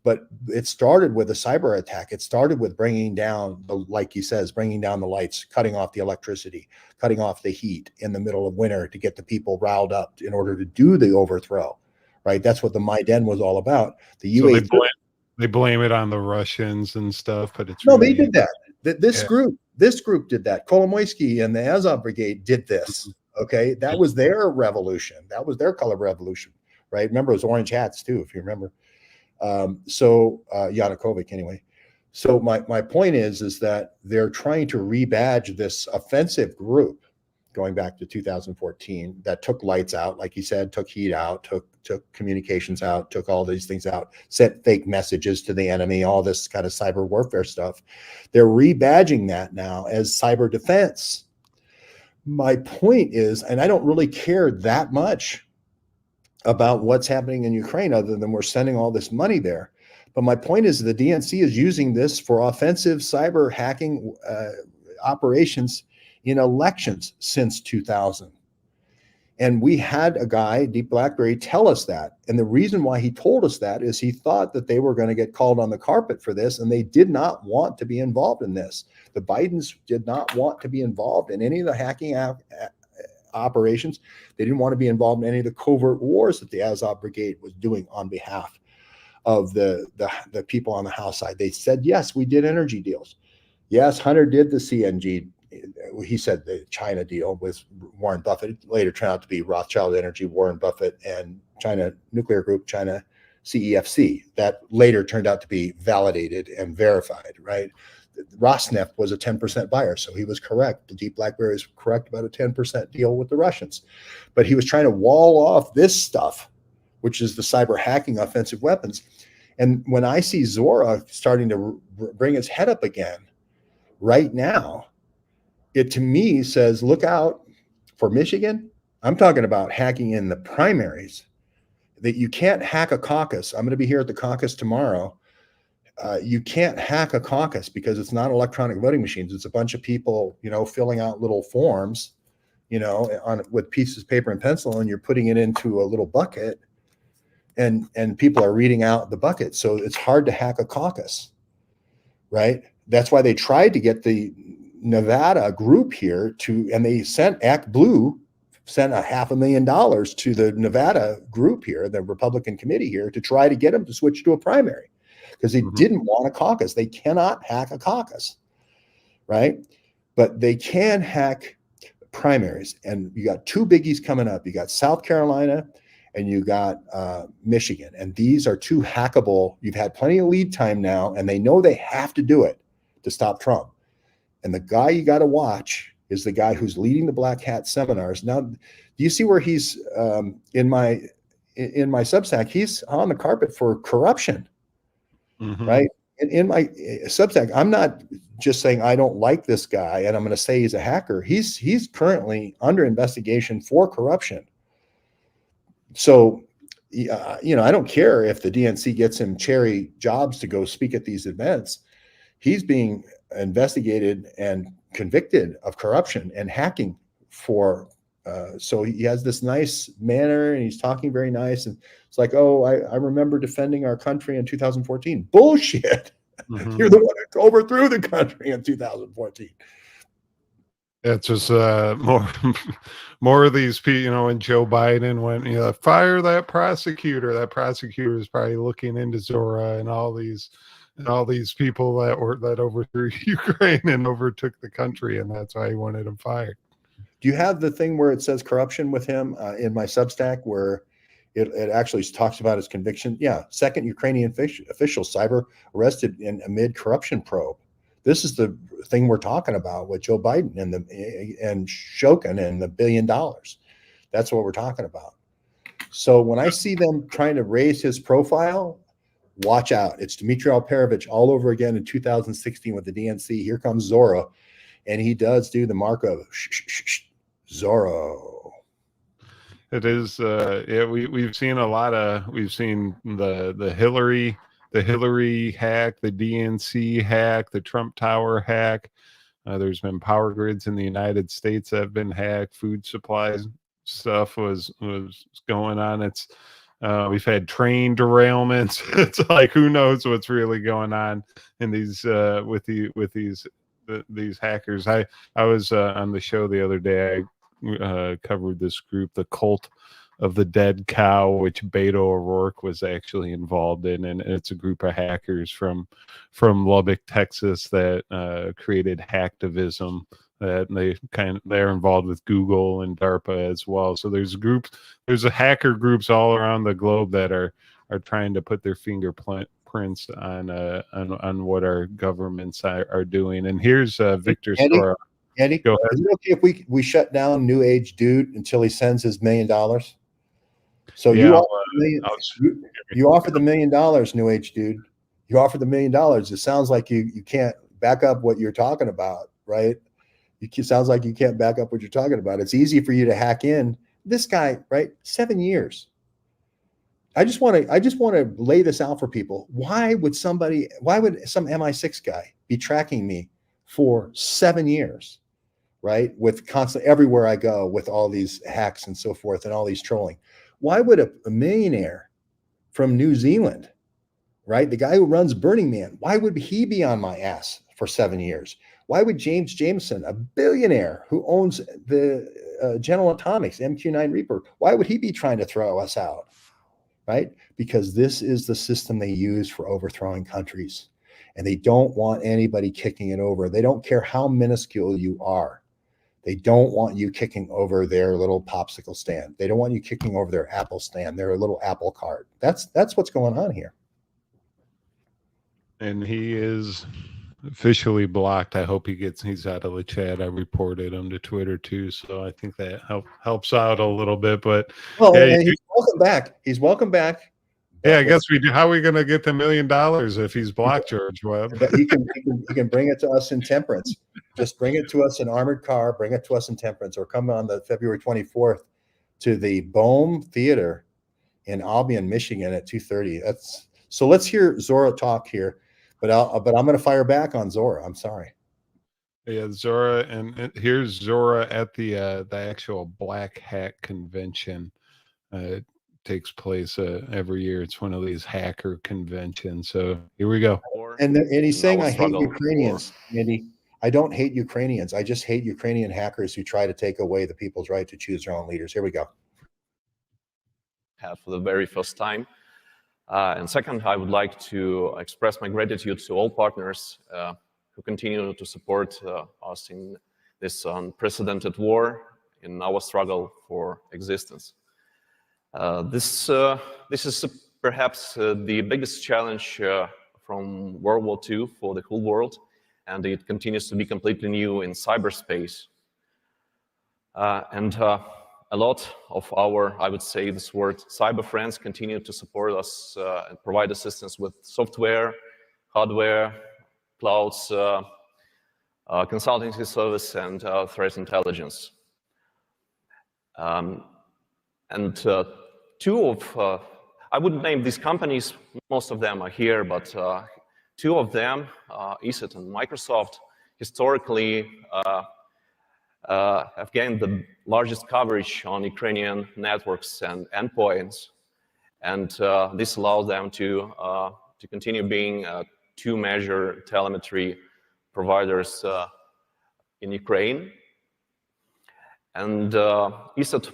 but it started with a cyber attack. It started with bringing down like he says, bringing down the lights, cutting off the electricity, cutting off the heat in the middle of winter to get the people riled up in order to do the overthrow, right? That's what the Maidan was all about. The UA. So they blame it on the Russians and stuff, but it's no, really, they did that. This group did that. Kolomoisky and the Azov Brigade did this. Okay, that was their revolution. That was their color revolution, right? Remember, it was orange hats too, if you remember. Yanukovych anyway. So my point is that they're trying to rebadge this offensive group going back to 2014 that took lights out, like you said, took heat out, took communications out, took all these things out, sent fake messages to the enemy, all this kind of cyber warfare stuff. They're rebadging that now as cyber defense. My point is, and I don't really care that much about what's happening in Ukraine other than we're sending all this money there. But my point is the DNC is using this for offensive cyber hacking operations in elections since 2000. And we had a guy, Deep Blackberry, tell us that. And the reason why he told us that is he thought that they were going to get called on the carpet for this, and they did not want to be involved in this. The Bidens did not want to be involved in any of the hacking operations. They didn't want to be involved in any of the covert wars that the Azov Brigade was doing on behalf of the people on the House side. They said, yes, we did energy deals. Yes, Hunter did the CNG. He said the China deal with Warren Buffett. It later turned out to be Rothschild Energy, Warren Buffett, and China Nuclear Group, China CEFC. That later turned out to be validated and verified, right? Rosneft was a 10% buyer, so he was correct. The Deep Blackberry is correct about a 10% deal with the Russians. But he was trying to wall off this stuff, which is the cyber hacking offensive weapons. And when I see Zhora starting to bring its head up again right now, it to me says, look out for Michigan. I'm talking about hacking in the primaries, that you can't hack a caucus. I'm going to be here at the caucus tomorrow. You can't hack a caucus because it's not electronic voting machines. It's a bunch of people, filling out little forms, with pieces of paper and pencil, and you're putting it into a little bucket, and people are reading out the bucket. So it's hard to hack a caucus, right? That's why they tried to get the Nevada group here and they sent Act Blue, sent $500,000 to the Nevada group here, the Republican committee here, to try to get them to switch to a primary because they didn't want a caucus. They cannot hack a caucus, right? But they can hack primaries. And you got two biggies coming up. You got South Carolina and you got Michigan. And these are two hackable. You've had plenty of lead time now, and they know they have to do it to stop Trump. And the guy you got to watch is the guy who's leading the Black Hat seminars. Now, do you see where he's in my Substack? He's on the carpet for corruption, right? In my Substack, I'm not just saying I don't like this guy and I'm going to say he's a hacker. He's currently under investigation for corruption. So, I don't care if the DNC gets him cherry jobs to go speak at these events. He's being investigated and convicted of corruption and hacking so he has this nice manner and he's talking very nice. And it's like, oh, I remember defending our country in 2014. Bullshit. You're the one who overthrew the country in 2014. It's just more of these people, you know, when Joe Biden went, you know, fire that prosecutor. That prosecutor is probably looking into Zhora and all these people that overthrew Ukraine and overtook the country, and that's why he wanted him fired. Do you have the thing where it says corruption with him in my Substack, where it actually talks about his conviction? Yeah, second Ukrainian official cyber arrested in amid corruption probe. This is the thing we're talking about with Joe Biden and Shokin and the $1 billion. That's what we're talking about. So when I see them trying to raise his profile, watch out. It's Dmitry Alperovich all over again in 2016 with the DNC. Here comes Zhora, and he does do the mark of Zorro. It is, yeah. We've seen the Hillary hack, the DNC hack, the Trump Tower hack. There's been power grids in the United States that have been hacked. Food supplies stuff was going on. It's we've had train derailments. It's like, who knows what's really going on in these with these hackers. I was on the show the other day. I covered this group, the Cult of the Dead Cow, which Beto O'Rourke was actually involved in, and it's a group of hackers from Lubbock, Texas, that created hacktivism. That they're involved with Google and DARPA as well. So there's a hacker groups all around the globe that are trying to put their fingerprints on what our governments are doing. And here's Victor Zhora. Andy, go ahead. Is it okay if we shut down New Age Dude until he sends his $1 million? So Yeah, you offered the $1 million, New Age Dude. You offered the $1 million. It sounds like you can't back up what you're talking about, right? It sounds like you can't back up what you're talking about. It's easy for you to hack in this guy, right? 7 years. I just want to lay this out for people. Why would some MI6 guy be tracking me for 7 years, right? With constant everywhere I go with all these hacks and so forth and all these trolling. Why would a millionaire from New Zealand, right? The guy who runs Burning Man, why would he be on my ass for 7 years? Why would James Jameson, a billionaire who owns the General Atomics, MQ-9 Reaper, why would he be trying to throw us out, right? Because this is the system they use for overthrowing countries. And they don't want anybody kicking it over. They don't care how minuscule you are. They don't want you kicking over their little popsicle stand. They don't want you kicking over their Apple stand, their little Apple cart. That's what's going on here. And he is officially blocked. I hope he's out of the chat. I reported him to Twitter too, so I think that helps out a little bit. But he's welcome back. He's welcome back. Yeah, I guess we do. How are we going to get the $1 million if he's blocked, George Webb? But he can bring it to us in Temperance. Just bring it to us in armored car. Bring it to us in Temperance, or come on the February 24th to the Bohm Theater in Albion, Michigan at 2:30. So let's hear Zhora talk here. But I'm going to fire back on Zhora. I'm sorry. Yeah, Zhora, and here's Zhora at the actual Black Hat convention. Takes place every year. It's one of these hacker conventions. So here we go. And he's saying, I hate Ukrainians, Andy. I don't hate Ukrainians. I just hate Ukrainian hackers who try to take away the people's right to choose their own leaders. Here we go. For the very first time. And second, I would like to express my gratitude to all partners who continue to support us in this unprecedented war in our struggle for existence. This is perhaps the biggest challenge from World War II for the whole world, and it continues to be completely new in cyberspace. And a lot of our, I would say this word, cyber friends continue to support us and provide assistance with software, hardware, clouds, consultancy service, and threat intelligence. Two of, I wouldn't name these companies, most of them are here, but two of them, ESET and Microsoft, historically have gained the largest coverage on Ukrainian networks and endpoints. And this allows them to continue being two major telemetry providers in Ukraine. And ESET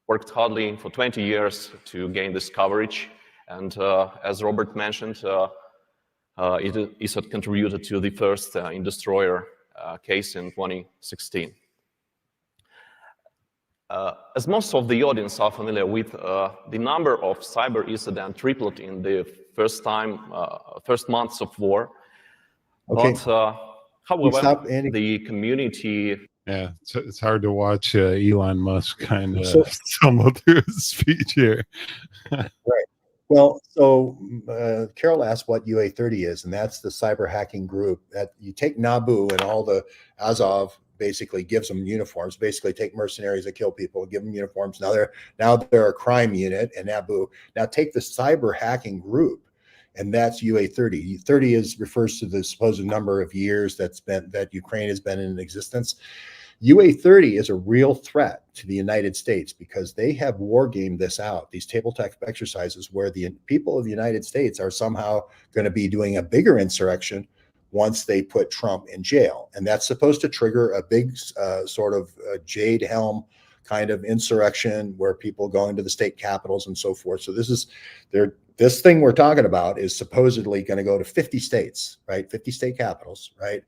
worked hardly for 20 years to gain this coverage. And as Robert mentioned, ESET contributed to the first in-destroyer case in 2016. As most of the audience are familiar with, the number of cyber incidents tripled in the first months of war. Okay. But however, Stop, Andy. the community. Yeah, it's hard to watch Elon Musk kind of So- stumble through his speech here. Right. Well, so Carol asked what UA30 is, and that's the cyber hacking group that you take Nabu and all the Azov basically gives them uniforms, basically take mercenaries that kill people, give them uniforms. Now they're a crime unit and Nabu. Now take the cyber hacking group, and that's UA30. 30 refers to the supposed number of years that Ukraine has been in existence. UA30 is a real threat to the United States because they have war gamed this out, these tabletop exercises where the people of the United States are somehow going to be doing a bigger insurrection once they put Trump in jail. And that's supposed to trigger a big sort of Jade Helm kind of insurrection where people go into the state capitals and so forth. So this thing we're talking about is supposedly going to go to 50 states, right? 50 state capitals, right?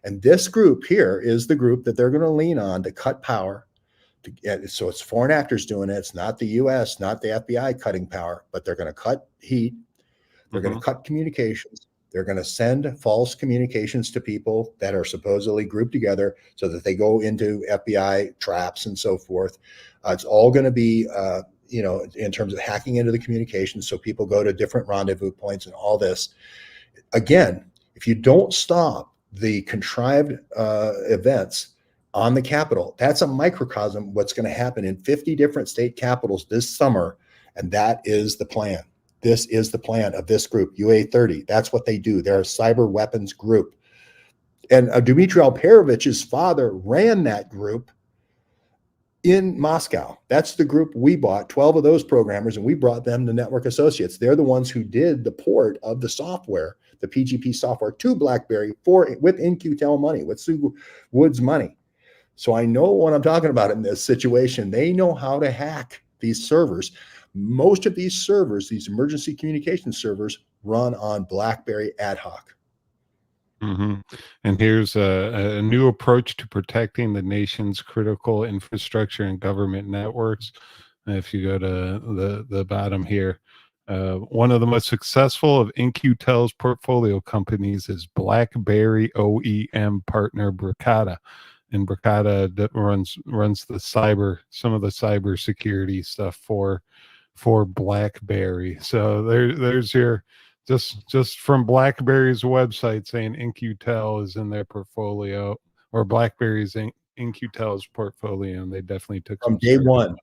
And this group here is the group that they're going to lean on to cut power. So it's foreign actors doing it. It's not the US, not the FBI cutting power, but they're going to cut heat. They're going to cut communications. They're going to send false communications to people that are supposedly grouped together so that they go into FBI traps and so forth. It's all going to be, in terms of hacking into the communications. So people go to different rendezvous points and all this. Again, if you don't stop the contrived events on the Capitol, that's a microcosm what's going to happen in 50 different state capitals this summer. And that is the plan. This is the plan of this group, UA30. That's what they do. They're a cyber weapons group. And Dmitry Alperovich's father ran that group in Moscow. That's the group we bought, 12 of those programmers, and we brought them to Network Associates. They're the ones who did the port of the software, the PGP software, to BlackBerry with In-Q-Tel money, with Sue Wood's money. So I know what I'm talking about in this situation. They know how to hack these servers. Most of these servers, these emergency communication servers, run on Blackberry AtHoc. And here's a new approach to protecting the nation's critical infrastructure and government networks. If you go to the bottom here, one of the most successful of In-Q-Tel's portfolio companies is Blackberry OEM partner Bricata. And Bricata that runs some of the cyber security stuff for BlackBerry. So there's your just from BlackBerry's website saying In-Q-Tel is in their portfolio, or BlackBerry's In-Q-Tel's portfolio, and they definitely took from day one.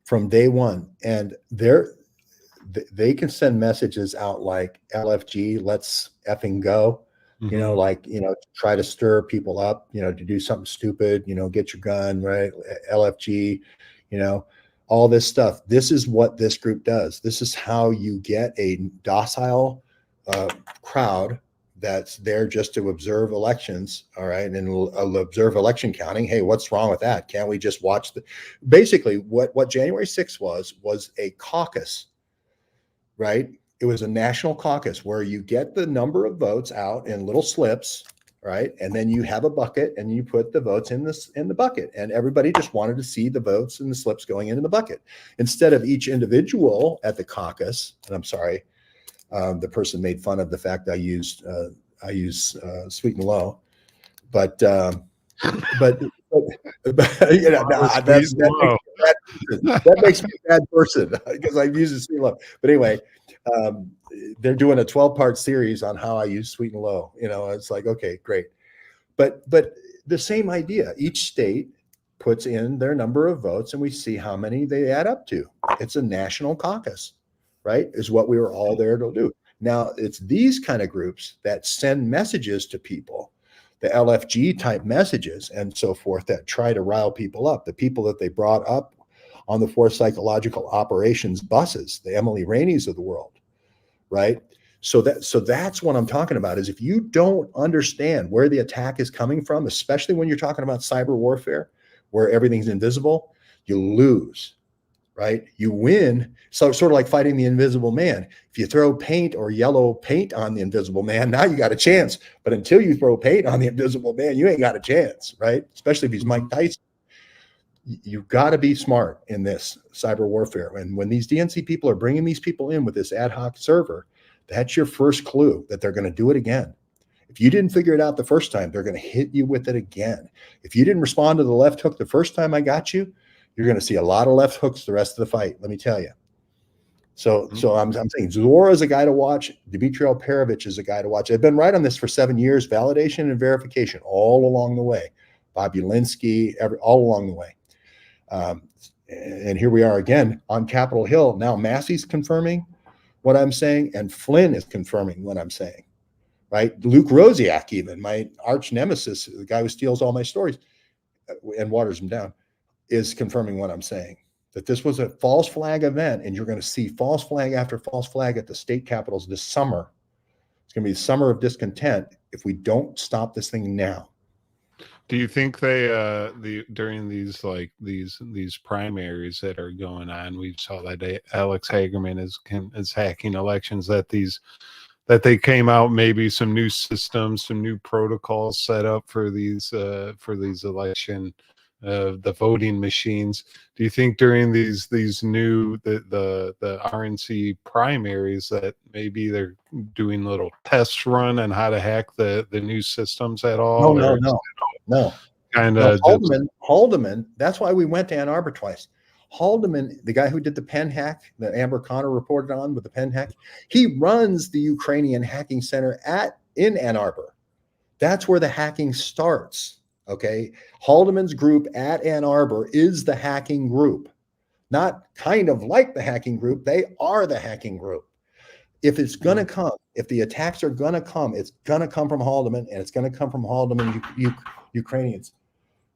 From day one, and they can send messages out like LFG, let's effing go. Try to stir people up, to do something stupid, get your gun, right? LFG, all this stuff. This is what this group does. This is how you get a docile crowd that's there just to observe elections, all right? And will observe election counting. Hey, what's wrong with that? Can't we just watch basically what January 6th was a caucus, right? It was a national caucus where you get the number of votes out in little slips, right? And then you have a bucket and you put the votes in the bucket. And everybody just wanted to see the votes and the slips going into the bucket. Instead of each individual at the caucus, and I'm sorry, the person made fun of the fact I use sweet and low, but that makes me a bad person because I've used sweet and low. But anyway, they're doing a 12-part series on how I use sweet and low. It's like, okay, great. But the same idea, each state puts in their number of votes and we see how many they add up to. It's a national caucus, right? Is what we were all there to do. Now it's these kind of groups that send messages to people, the LFG type messages and so forth, that try to rile people up. The people that they brought up on the Force Psychological Operations buses, the Emily Rainey's of the world, right? So that's what I'm talking about, is if you don't understand where the attack is coming from, especially when you're talking about cyber warfare, where everything's invisible, you lose, right? You win. So sort of like fighting the invisible man. If you throw paint or yellow paint on the invisible man, now you got a chance. But until you throw paint on the invisible man, you ain't got a chance, right? Especially if he's Mike Tyson. You've got to be smart in this cyber warfare. And when these DNC people are bringing these people in with this ad hoc server, that's your first clue that they're going to do it again. If you didn't figure it out the first time, they're going to hit you with it again. If you didn't respond to the left hook the first time I got you, you're going to see a lot of left hooks the rest of the fight. Let me tell you. So I'm saying Zhora is a guy to watch. Dmitry Alperovich is a guy to watch. I've been right on this for 7 years, validation and verification all along the way. Bobby Linsky, all along the way. And here we are again on Capitol Hill. Now Massey's confirming what I'm saying, and Flynn is confirming what I'm saying, right? Luke Rosiak, even my arch nemesis, the guy who steals all my stories and waters them down, is confirming what I'm saying, that this was a false flag event, and you're going to see false flag after false flag at the state capitals this summer. It's going to be the summer of discontent if we don't stop this thing now. Do you think they during these these primaries that are going on, we saw that Alex Hagerman is hacking elections, that they came out maybe some new systems, some new protocols set up for these election the voting machines? Do you think during these new the RNC primaries that maybe they're doing little test run on how to hack the new systems at all? No. Kind of Haldeman. That's why we went to Ann Arbor twice. Haldeman, the guy who did the pen hack that Amber Connor reported on with the pen hack, he runs the Ukrainian hacking center in Ann Arbor. That's where the hacking starts. Okay. Haldeman's group at Ann Arbor is the hacking group, not kind of like the hacking group. They are the hacking group. If it's going to come, if the attacks are going to come, it's going to come from Haldeman, and it's going to come from Haldeman Ukrainians.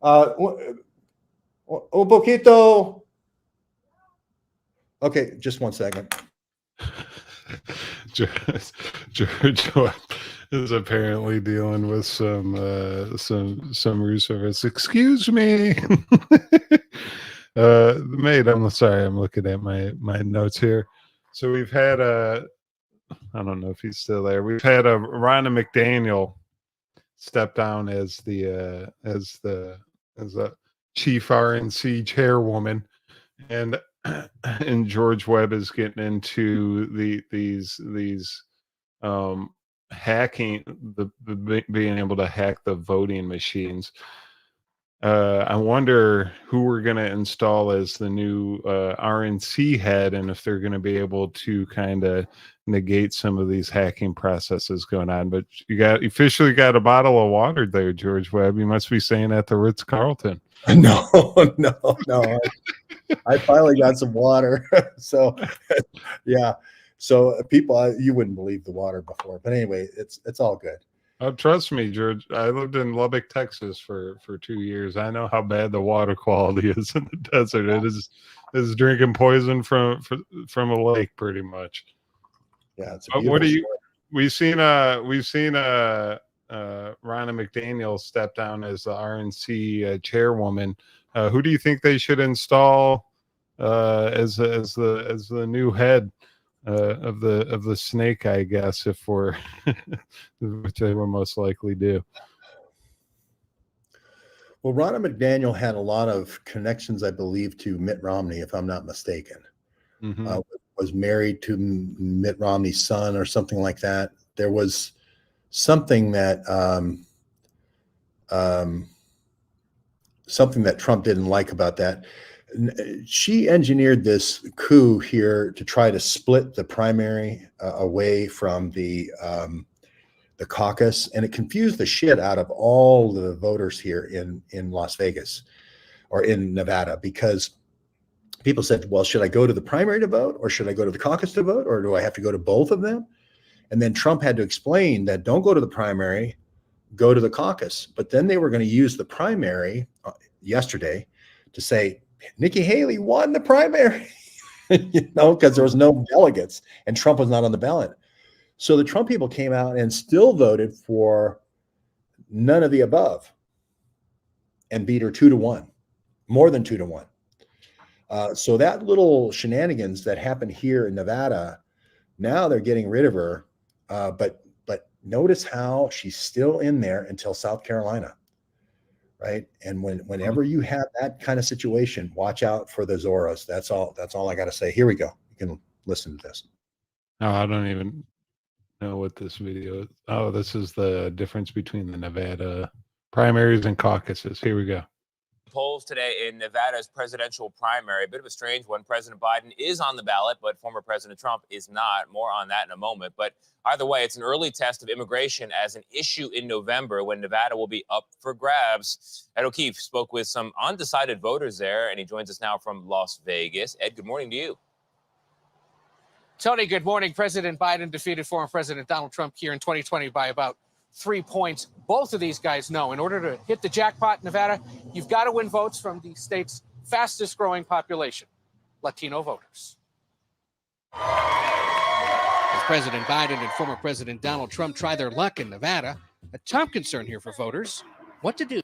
Un poquito. Okay, just 1 second. George is apparently dealing with some root service. Excuse me. Mate, I'm sorry, I'm looking at my notes here. So we've had I don't know if he's still there. We've had Ronna McDaniel step down as the chief RNC chairwoman, and George Webb is getting into these hacking, being able to hack the voting machines. I wonder who we're going to install as the new RNC head, and if they're going to be able to kind of negate some of these hacking processes going on. But you officially got a bottle of water there, George Webb. You must be staying at the Ritz-Carlton. No. I finally got some water. So, yeah. So people, you wouldn't believe the water before, but anyway, it's all good. Oh, trust me, George. I lived in Lubbock, Texas for 2 years. I know how bad the water quality is in the desert. It is drinking poison from a lake, pretty much. Yeah, it's what do you? We've seen Ronna McDaniel step down as the RNC chairwoman. Who do you think they should install as the new head of the snake, I guess, if we're which they will most likely do? Well, Ronna McDaniel had a lot of connections, I believe, to Mitt Romney, if I'm not mistaken. Mm-hmm. Was married to Mitt Romney's son or something like that. There was something that Trump didn't like about that. She engineered this coup here to try to split the primary away from the caucus, and it confused the shit out of all the voters here in Las Vegas or in Nevada, because people said, well, should I go to the primary to vote, or should I go to the caucus to vote, or do I have to go to both of them? And then Trump had to explain that don't go to the primary, go to the caucus. But then they were going to use the primary yesterday to say Nikki Haley won the primary, because there was no delegates and Trump was not on the ballot. So the Trump people came out and still voted for none of the above and beat her 2-1. more than 2 to 1. So that little shenanigans that happened here in Nevada, now they're getting rid of her. But notice how she's still in there until South Carolina, right? And whenever you have that kind of situation, watch out for the Zoras. That's all I got to say. Here we go. You can listen to this. No, I don't even know what this video is. Oh, this is the difference between the Nevada primaries and caucuses. Here we go. Polls today in Nevada's presidential primary, a bit of a strange one. President Biden is on the ballot, but former President Trump is not. More on that in a moment. But either way, it's an early test of immigration as an issue in November when Nevada will be up for grabs. Ed O'Keefe spoke with some undecided voters there, and he joins us now from Las Vegas. Ed, good morning to you. Tony, good morning. President Biden defeated former President Donald Trump here in 2020 by about 3 points. Both of these guys know in order to hit the jackpot in Nevada, you've got to win votes from the state's fastest growing population, Latino voters. As President Biden and former President Donald Trump try their luck in Nevada, a top concern here for voters, what to do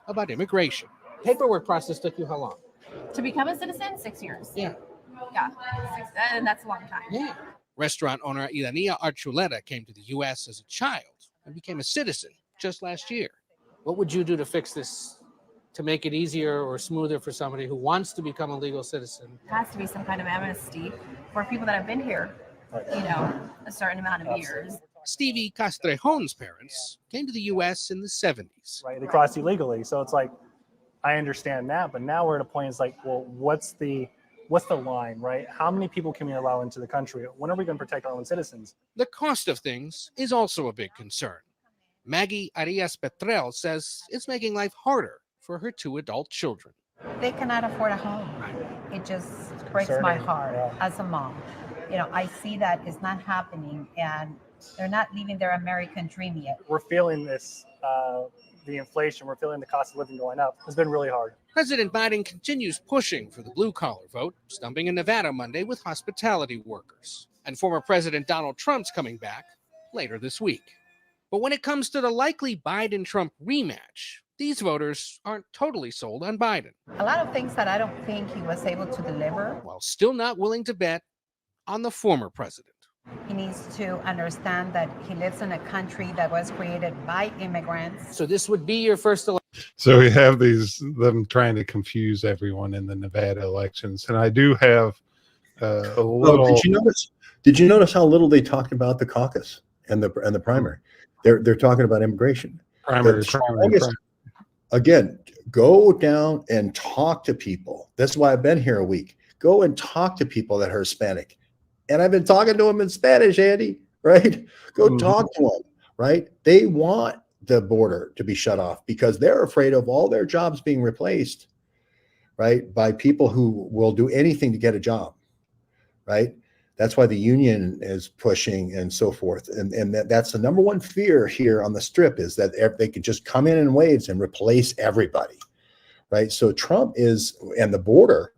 about immigration. Paperwork process took you how long? To become a citizen, 6 years. Yeah. Yeah, and that's a long time. Yeah. Restaurant owner Idania Archuleta came to the U.S. as a child and became a citizen just last year. What would you do to fix this, to make it easier or smoother for somebody who wants to become a legal citizen? There has to be some kind of amnesty for people that have been here, a certain amount of years. Stevie Castrejon's parents came to the U.S. in the 70s. Right, they crossed illegally. So it's like, I understand that, but now we're at a point, it's like, well, what's the line, right? How many people can we allow into the country? When are we going to protect our own citizens? The cost of things is also a big concern. Maggie Arias Petrel says it's making life harder for her 2 adult children. They cannot afford a home. It just breaks my heart as a mom. I see that it's not happening and they're not living their American dream yet. We're feeling this, the inflation, we're feeling the cost of living going up. It's been really hard. President Biden continues pushing for the blue-collar vote, stumping in Nevada Monday with hospitality workers. And former President Donald Trump's coming back later this week. But when it comes to the likely Biden-Trump rematch, these voters aren't totally sold on Biden. A lot of things that I don't think he was able to deliver. While still not willing to bet on the former president. He needs to understand that he lives in a country that was created by immigrants. So this would be your first election. So we have them trying to confuse everyone in the Nevada elections, and I do have a little. Oh, did you notice how little they talked about the caucus and the primary? They're talking about immigration. Primary. Again, go down and talk to people. That's why I've been here a week. Go and talk to people that are Hispanic. And I've been talking to them in Spanish, Andy, right? Go talk to them, right? They want the border to be shut off because they're afraid of all their jobs being replaced, right? By people who will do anything to get a job, right? That's why the union is pushing and so forth. And that's the number one fear here on the Strip is that they could just come in waves and replace everybody, right? So Trump and the border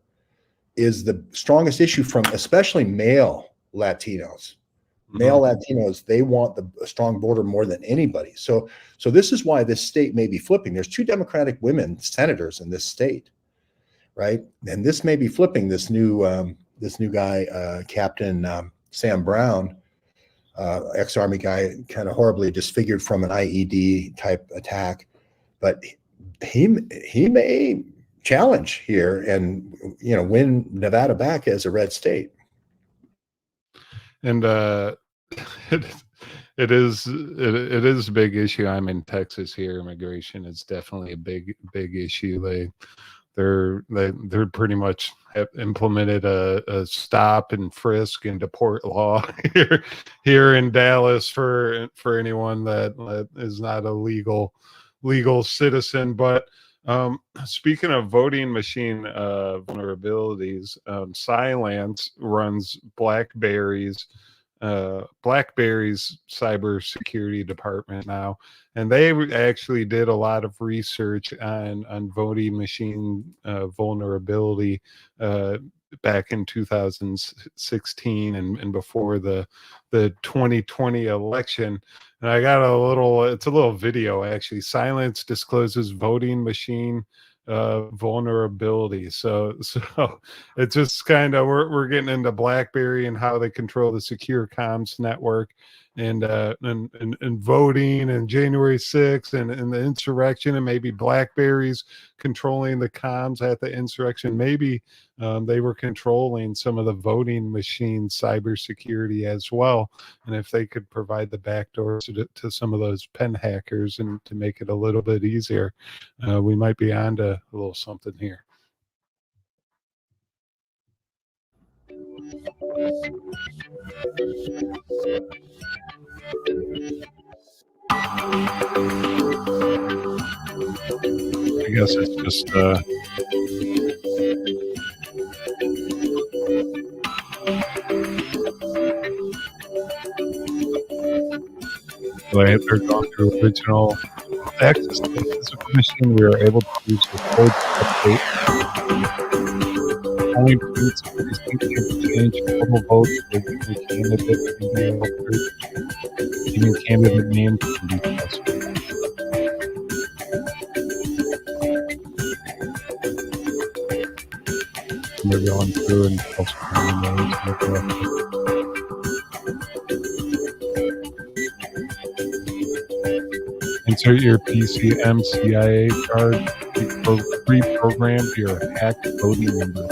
is the strongest issue from especially male Latinos. Male Latinos, they want the strong border more than anybody. So this is why this state may be flipping. There's 2 Democratic women senators in this state, right? And this may be flipping. This new guy, Captain Sam Brown, ex-Army guy, kind of horribly disfigured from an IED type attack, but he may challenge here and win Nevada back as a red state. And it is a big issue. I'm in Texas here. Immigration is definitely a big issue. They're pretty much have implemented a stop and frisk and deport law here in Dallas for anyone that is not a legal citizen. But speaking of voting machine vulnerabilities, Cylance runs Blackberries cybersecurity department now, and they actually did a lot of research on voting machine vulnerability back in 2016 and before the 2020 election. And I got it's a little video actually. Cylance discloses voting machine vulnerability. So it's just kind of we're getting into BlackBerry and how they control the secure comms network, and voting and January 6th and the insurrection, and maybe BlackBerries controlling the comms at the insurrection. Maybe they were controlling some of the voting machine cybersecurity as well. And if they could provide the backdoors to some of those pen hackers and to make it a little bit easier, we might be on to a little something here. I guess it's just they're going through original access to the physical machine. We are able to use the code update. Only points can change total votes for the candidate can be altered. Even candidate names can be falsified. They're going through and falsifying names. Insert your PCMCIA card to pre-program your hacked voting number.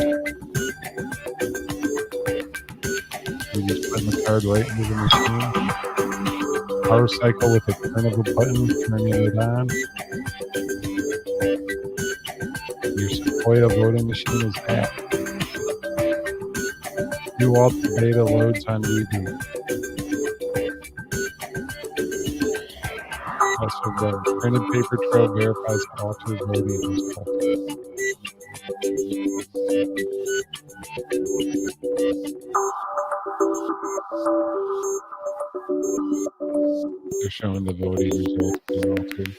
We just put in the card right into the machine. Power cycle with a turn of a button, turning it on. Your Sequoia voting machine is hacked. New Alter data loads on reboot. Also, the printed paper trail verifies altered voting is altered. They're showing the voting results being altered.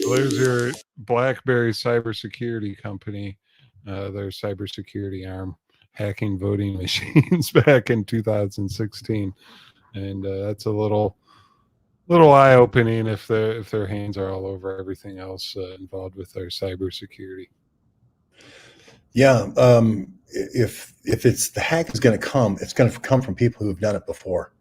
So there's your BlackBerry cybersecurity company, their cybersecurity arm, hacking voting machines back in 2016, and that's a little eye-opening if their hands are all over everything else involved with their cybersecurity. Yeah, if it's the hack is going to come, it's going to come from people who have done it before.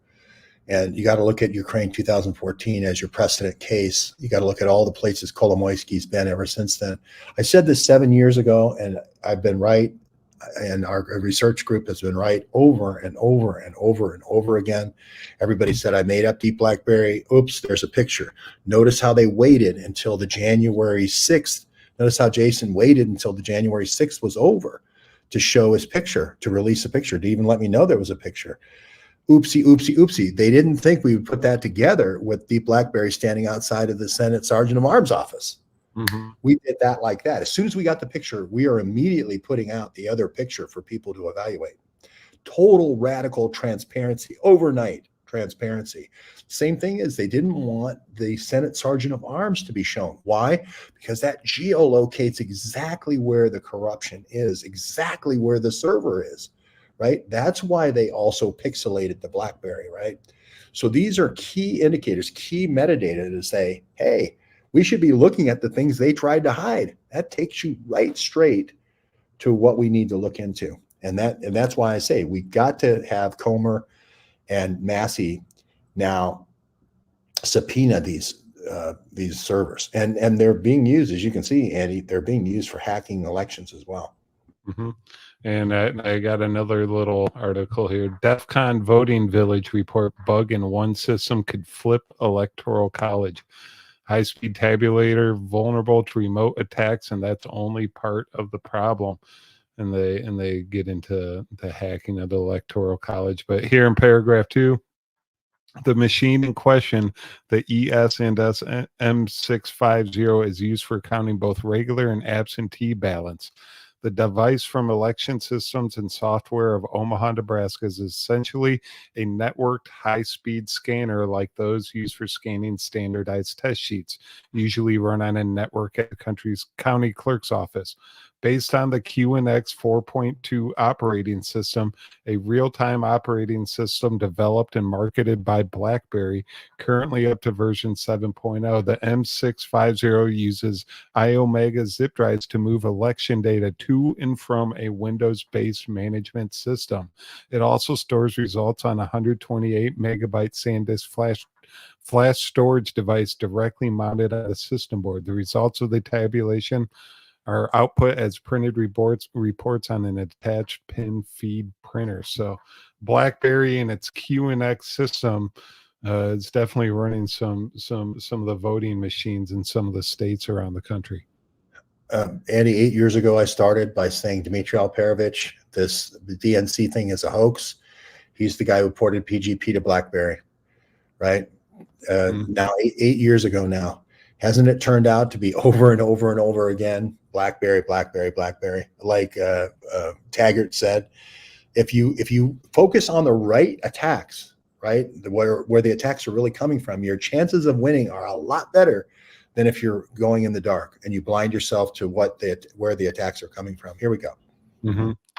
And you got to look at Ukraine 2014 as your precedent case. You got to look at all the places Kolomoisky's been ever since then. I said this 7 years ago, and I've been right, and our research group has been right over and over and over and over again. Everybody said I made up Deep BlackBerry. Oops, there's a picture. Notice how they waited until the January 6th. Notice how Jason waited until the January 6th was over to show his picture, to release a picture, to even let me know there was a picture. Oopsie, oopsie, oopsie. They didn't think we would put that together with Deep BlackBerry standing outside of the Senate Sergeant of Arms office. Mm-hmm. We did that like that. As soon as we got the picture, we are immediately putting out the other picture for people to evaluate. Total radical transparency, overnight transparency. Same thing is they didn't want the Senate Sergeant of Arms to be shown. Why? Because that geolocates exactly where the corruption is, exactly where the server is. Right? That's why they also pixelated the BlackBerry, right? So these are key indicators, key metadata to say, hey, we should be looking at the things they tried to hide. That takes you right straight to what we need to look into. And that's why I say we got to have Comer and Massey now subpoena these servers. And they're being used, as you can see, Andy, they're being used for hacking elections as well. Mm-hmm. And I got another little article here. DEF CON Voting Village report bug in one system could flip electoral college. High-speed tabulator vulnerable to remote attacks, and that's only part of the problem. And they get into the hacking of the electoral college. But here in paragraph 2, the machine in question, the ES&S M650, is used for counting both regular and absentee ballots. The device from Election Systems and Software of Omaha, Nebraska is essentially a networked high-speed scanner like those used for scanning standardized test sheets, usually run on a network at the country's county clerk's office. based on the QNX 4.2 operating system, a real-time operating system developed and marketed by BlackBerry, currently up to version 7.0. The M650 uses iOmega zip drives to move election data to and from a Windows-based management system. It also stores results on a 128 megabyte SanDisk flash storage device directly mounted on the system board. The results of the tabulation are output as printed reports on an attached pin feed printer. So BlackBerry and its QNX system is definitely running some of the voting machines in some of the states around the country. Andy, 8 years ago, I started by saying Dmitry Alperovich, this DNC thing is a hoax. He's the guy who ported PGP to BlackBerry, right? Now, eight years ago now, hasn't it turned out to be over and over and over again? BlackBerry, BlackBerry, BlackBerry. Like Taggart said, if you focus on the right attacks, right, where the attacks are really coming from, your chances of winning are a lot better than if you're going in the dark and you blind yourself to where the attacks are coming from. Here we go.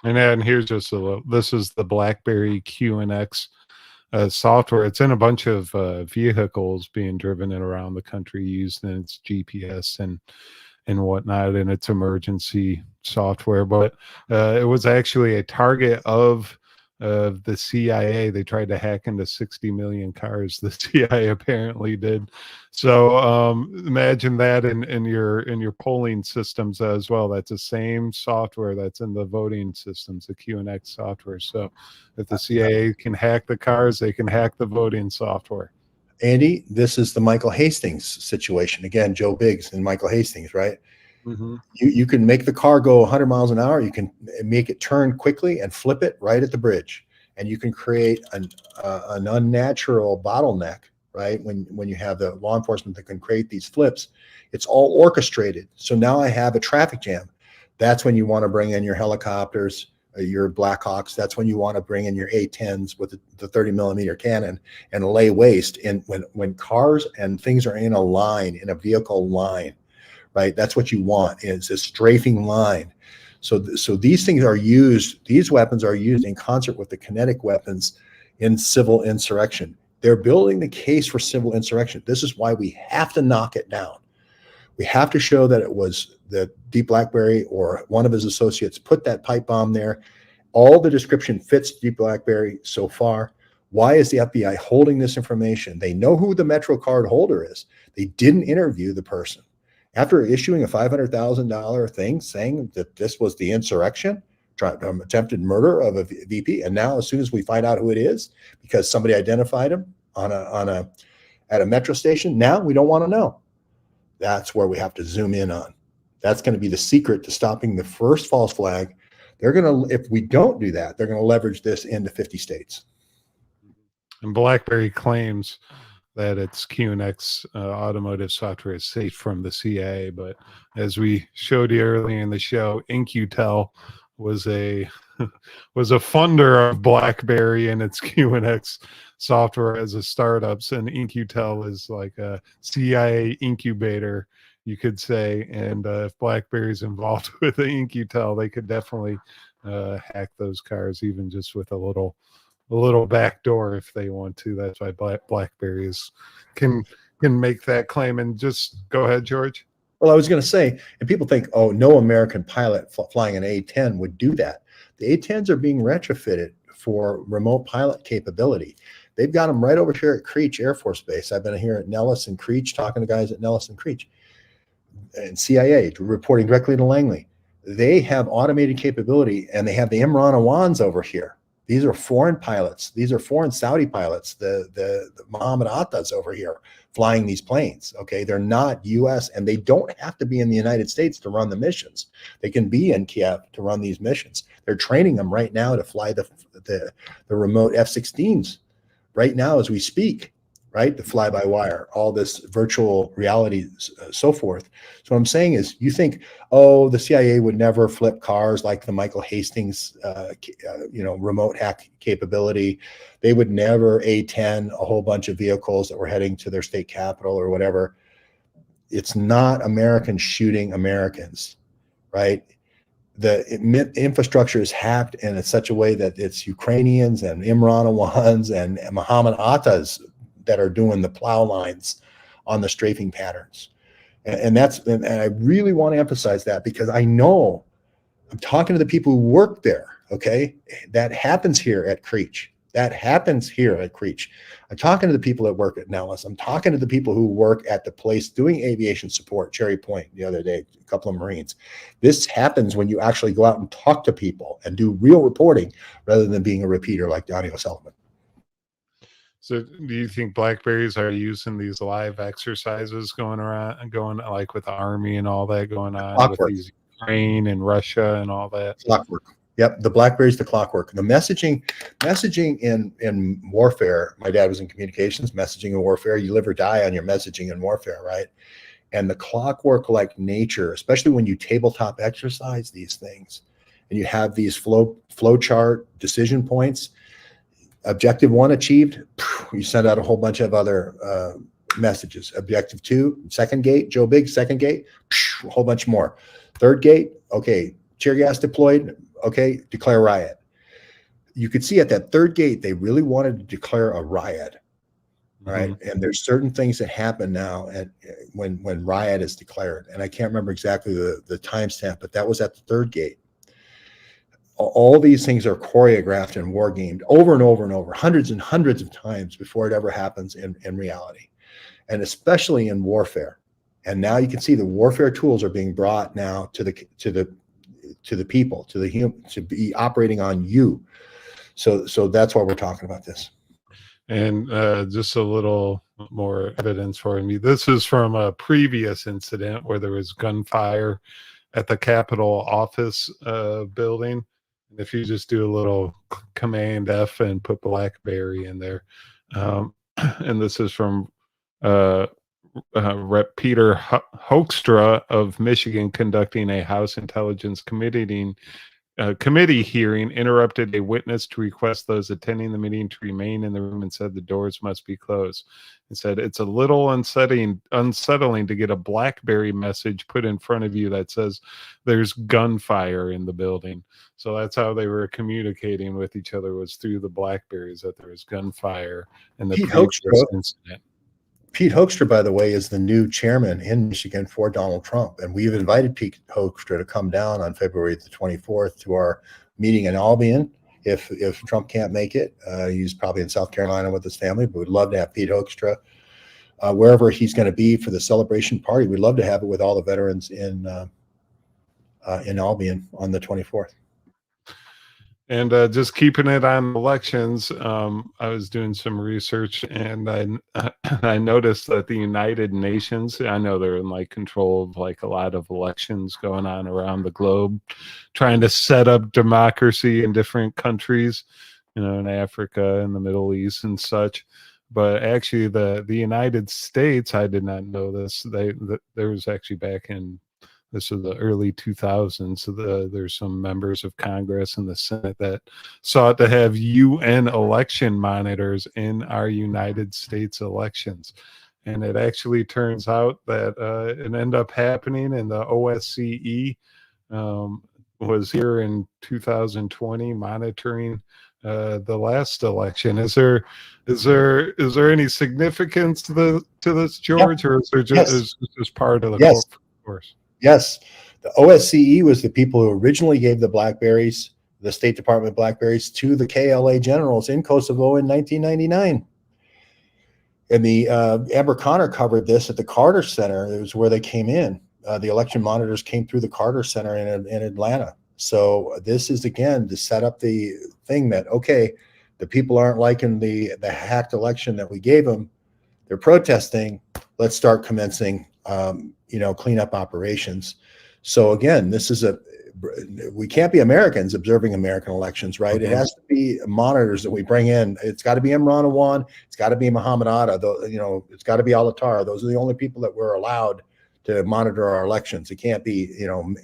And here's just this is the BlackBerry QNX software. It's in a bunch of vehicles being driven in around the country using its GPS and whatnot, and its emergency software. But it was actually a target of the CIA. They tried to hack into 60 million cars. The CIA apparently did. So imagine that in your polling systems as well. That's the same software that's in the voting systems, the QNX software. So if the CIA can hack the cars, they can hack the voting software. Andy, this is the Michael Hastings situation. Again, Joe Biggs and Michael Hastings, right? You can make the car go 100 miles an hour. You can make it turn quickly and flip it right at the bridge. And you can create an unnatural bottleneck, right? When you have the law enforcement that can create these flips, it's all orchestrated. So now I have a traffic jam. That's when you want to bring in your helicopters, your Blackhawks. That's when you want to bring in your A-10s with the 30 millimeter cannon and lay waste. And when cars and things are in a line, in a vehicle line, right? That's what you want, is a strafing line. So these things are used, these weapons are used in concert with the kinetic weapons in civil insurrection. They're building the case for civil insurrection. This is why we have to knock it down. We have to show that it was that Deep BlackBerry or one of his associates put that pipe bomb there. All the description fits Deep BlackBerry so far. Why is the FBI holding this information? They know who the Metro card holder is. They didn't interview the person. After issuing a $500,000 thing saying that this was the insurrection, attempted murder of a VP, and now as soon as we find out who it is, because somebody identified him at a metro station, now we don't want to know. That's where we have to zoom in on. That's going to be the secret to stopping the first false flag. They're going to, if we don't do that, they're going to leverage this into 50 states. And BlackBerry claims that its QNX automotive software is safe from the CIA, but as we showed you earlier in the show, InQtel was a funder of BlackBerry and its QNX software as a startups, and InQtel is like a CIA incubator, you could say. And if BlackBerry is involved with the InQtel, they could definitely hack those cars, even just with a little back door if they want to. That's why BlackBerries can make that claim. And just go ahead, George. Well, I was going to say, and people think, oh, no American pilot flying an A-10 would do that. The A-10s are being retrofitted for remote pilot capability. They've got them right over here at Creech Air Force Base. I've been here at Nellis and Creech talking to guys at Nellis and Creech and CIA reporting directly to Langley. They have automated capability, and they have the Imran Awans over here. These are foreign pilots. These are foreign Saudi pilots, the Mohammed Attas over here flying these planes. Okay, they're not U.S. and they don't have to be in the United States to run the missions. They can be in Kiev to run these missions. They're training them right now to fly the remote F-16s right now as we speak, right? The fly-by-wire, all this virtual reality, so forth. So what I'm saying is, you think, oh, the CIA would never flip cars like the Michael Hastings, remote hack capability. They would never A-10 a whole bunch of vehicles that were heading to their state capital or whatever. It's not Americans shooting Americans, right? infrastructure is hacked in such a way that it's Ukrainians and Imran-Awans and Muhammad Attas that are doing the plow lines on the strafing patterns. And I really want to emphasize that, because I know I'm talking to the people who work there. Okay. That happens here at Creech. That happens here at Creech. I'm talking to the people that work at Nellis. I'm talking to the people who work at the place doing aviation support, Cherry Point, the other day, a couple of Marines. This happens when you actually go out and talk to people and do real reporting rather than being a repeater like Donnie O'Sullivan. So do you think Blackberries are using these live exercises going like with the Army and all that going on Clockwork. with these Ukraine and Russia and all that? Clockwork. Yep, the Blackberries, the clockwork. The messaging in warfare. My dad was in communications. Messaging in warfare, you live or die on your messaging in warfare, right? And the clockwork-like nature, especially when you tabletop exercise these things, and you have these flow chart decision points. Objective 1 achieved, you send out a whole bunch of other messages. Objective 2, second gate, Joe Big, second gate, a whole bunch more. Third gate, okay, tear gas deployed. Okay, declare riot. You could see at that third gate, they really wanted to declare a riot, right? Mm-hmm. And there's certain things that happen now when riot is declared. And I can't remember exactly the timestamp, but that was at the third gate. All these things are choreographed and war gamed over and over and over, hundreds and hundreds of times before it ever happens in reality, and especially in warfare. And now you can see the warfare tools are being brought now to the people, to the human, to be operating on you. So that's why we're talking about this. And just a little more evidence for me. This is from a previous incident where there was gunfire at the Capitol office building. And if you just do a little Command F and put Blackberry in there, and this is from Rep. Peter Hoekstra of Michigan conducting a House Intelligence Committee hearing, interrupted a witness to request those attending the meeting to remain in the room and said the doors must be closed. He said, it's a little unsettling to get a Blackberry message put in front of you that says there's gunfire in the building. So that's how they were communicating with each other, was through the Blackberries, that there was gunfire in the previous incident. Pete Hoekstra, by the way, is the new chairman in Michigan for Donald Trump. And we've invited Pete Hoekstra to come down on February the 24th to our meeting in Albion. If Trump can't make it, he's probably in South Carolina with his family, but we'd love to have Pete Hoekstra wherever he's going to be for the celebration party. We'd love to have it with all the veterans in Albion on the 24th. And just keeping it on elections, I was doing some research, and I noticed that the United Nations, I know they're in like control of like a lot of elections going on around the globe, trying to set up democracy in different countries, you know, in Africa and the Middle East and such. But actually, the United States, I did not know this. There was actually back in, this is the early 2000s. There's some members of Congress and the Senate that sought to have UN election monitors in our United States elections. And it actually turns out that it ended up happening, and the OSCE was here in 2020 monitoring the last election. Is there any significance to this, George, or is there just part of the course? Yes, the OSCE was the people who originally gave the Blackberries, the State Department Blackberries, to the KLA generals in Kosovo in 1999. And the Amber Connor covered this at the Carter Center. It was where they came in. The election monitors came through the Carter Center in Atlanta. So this is, again, to set up the thing that, okay, the people aren't liking the hacked election that we gave them. They're protesting. Let's start commencing cleanup operations. So again, we can't be Americans observing American elections, right? It has to be monitors that we bring in. It's got to be Imran Awan. It's got to be Muhammad Atta. It's got to be Al-Attar. Those are the only people that we're allowed to monitor our elections. It can't be,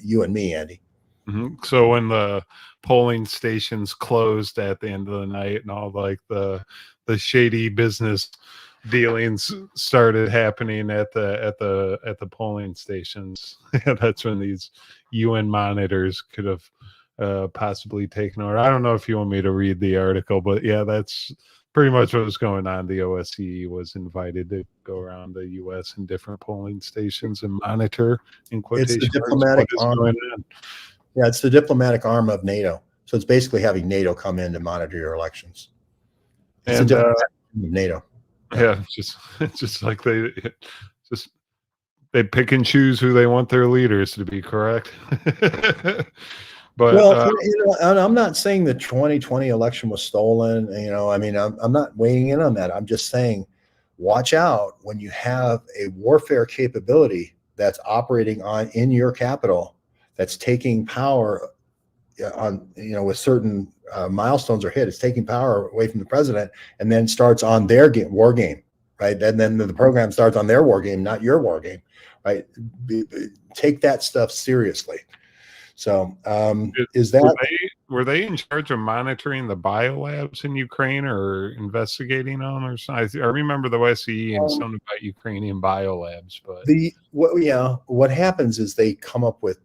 you and me, Andy. Mm-hmm. So when the polling stations closed at the end of the night and all like the shady business dealings started happening at the polling stations. That's when these UN monitors could have possibly taken over. I don't know if you want me to read the article, but yeah, that's pretty much what was going on. The OSCE was invited to go around the U.S. and different polling stations and monitor, in quotation It's the marks, diplomatic what is arm. going on. Yeah, it's the diplomatic arm of NATO. So it's basically having NATO come in to monitor your elections. It's And the diplomatic arm of NATO. yeah, just like they pick and choose who they want their leaders to be, correct? But Well, and I'm not saying the 2020 election was stolen. I mean, I'm not weighing in on that. I'm just saying, watch out when you have a warfare capability that's operating in your capital, that's taking power on, with certain milestones are hit. It's taking power away from the president, and then starts on their war game, right? And then the program starts on their war game, not your war game, right? Take that stuff seriously. So were they in charge of monitoring the biolabs in Ukraine or investigating them or something? I remember the OSCE and something about Ukrainian biolabs, but what happens is they come up with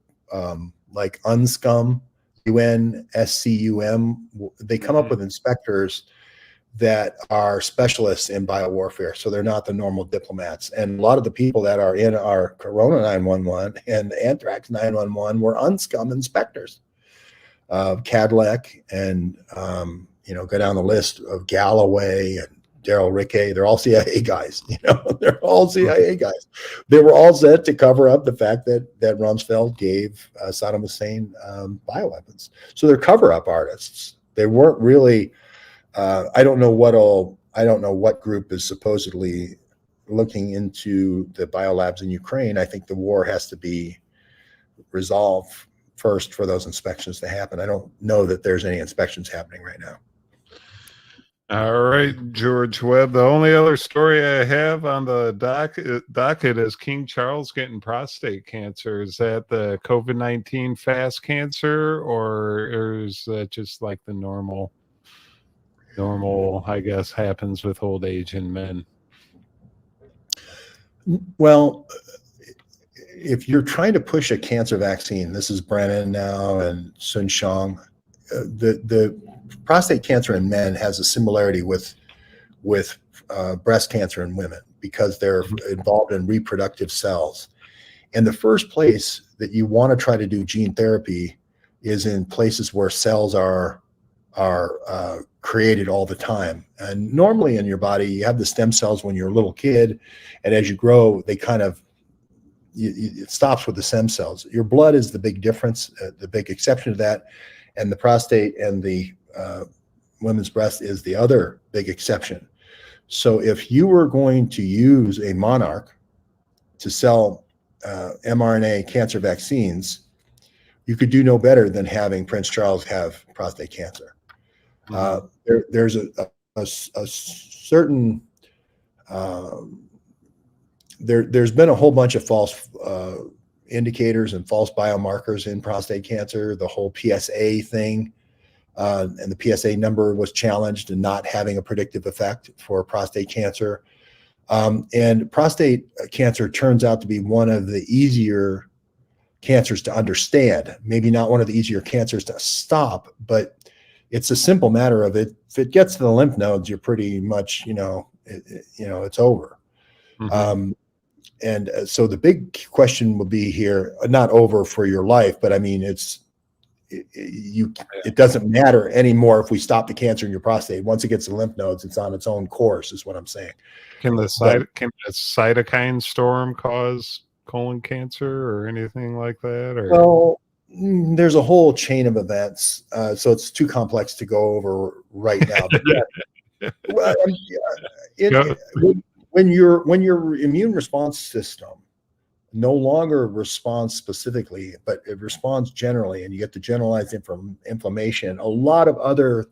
like UNSCUM, UNSCUM. They come up with inspectors that are specialists in biowarfare, so they're not the normal diplomats. And a lot of the people that are in our Corona 911 and Anthrax 911 were UNSCUM inspectors. Cadillac and go down the list of Galloway and Daryl Rickey. They're all CIA guys. They're all CIA guys. They were all set to cover up the fact that Rumsfeld gave Saddam Hussein bioweapons. So they're cover-up artists. They weren't really. I don't know what group is supposedly looking into the biolabs in Ukraine. I think the war has to be resolved first for those inspections to happen. I don't know that there's any inspections happening right now. All right, George Webb. The only other story I have on the docket is King Charles getting prostate cancer. Is that the COVID-19 fast cancer, or is that just like the normal, I guess, happens with old age in men? Well, if you're trying to push a cancer vaccine, this is Brennan now and Sun Shang, the prostate cancer in men has a similarity with breast cancer in women because they're involved in reproductive cells. And the first place that you want to try to do gene therapy is in places where cells are created all the time. And normally in your body, you have the stem cells when you're a little kid, and as you grow, they kind of it stops with the stem cells. Your blood is the big difference, the big exception to that, and the prostate and the women's breast is the other big exception. So if you were going to use a monarch to sell mRNA cancer vaccines, you could do no better than having Prince Charles have prostate cancer. There's a certain there's been a whole bunch of false indicators and false biomarkers in prostate cancer. The whole PSA thing, and the PSA number was challenged and not having a predictive effect for prostate cancer. And prostate cancer turns out to be one of the easier cancers to understand. Maybe not one of the easier cancers to stop, but it's a simple matter of it. If it gets to the lymph nodes, you're pretty much, it's over. And so the big question will be here, not over for your life, but I mean, it doesn't matter anymore if we stop the cancer in your prostate. Once it gets to the lymph nodes, it's on its own course, is what I'm saying. Can the cytokine storm cause colon cancer or anything like that? Or? Well, there's a whole chain of events, so it's too complex to go over right now. But when your immune response system no longer responds specifically, but it responds generally, and you get the generalized inflammation, a lot of other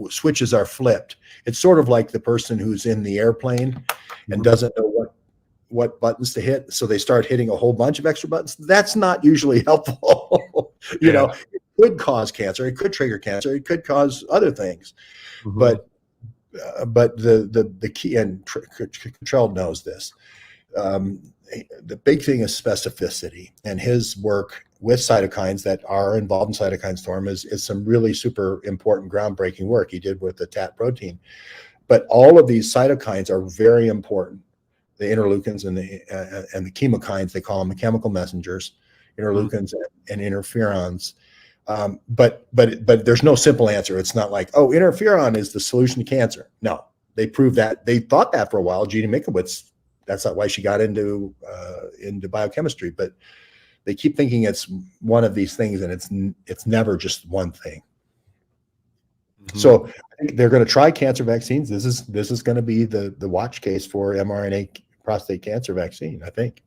switches are flipped. It's sort of like the person who's in the airplane and doesn't know what buttons to hit, so they start hitting a whole bunch of extra buttons. That's not usually helpful. It could cause cancer, it could trigger cancer, it could cause other things. But but the key, and Cottrell knows this, the big thing is specificity, and his work with cytokines that are involved in cytokine storm is some really super important groundbreaking work he did with the TAT protein. But all of these cytokines are very important. The interleukins and the chemokines, they call them the chemical messengers, interleukins and interferons. But there's no simple answer. It's not like, oh, interferon is the solution to cancer. No, they proved that. They thought that for a while. Gina Minkowitz, that's not why she got into biochemistry. But they keep thinking it's one of these things, and it's never just one thing. So I think they're going to try cancer vaccines. This is going to be the watch case for mRNA prostate cancer vaccine, I think.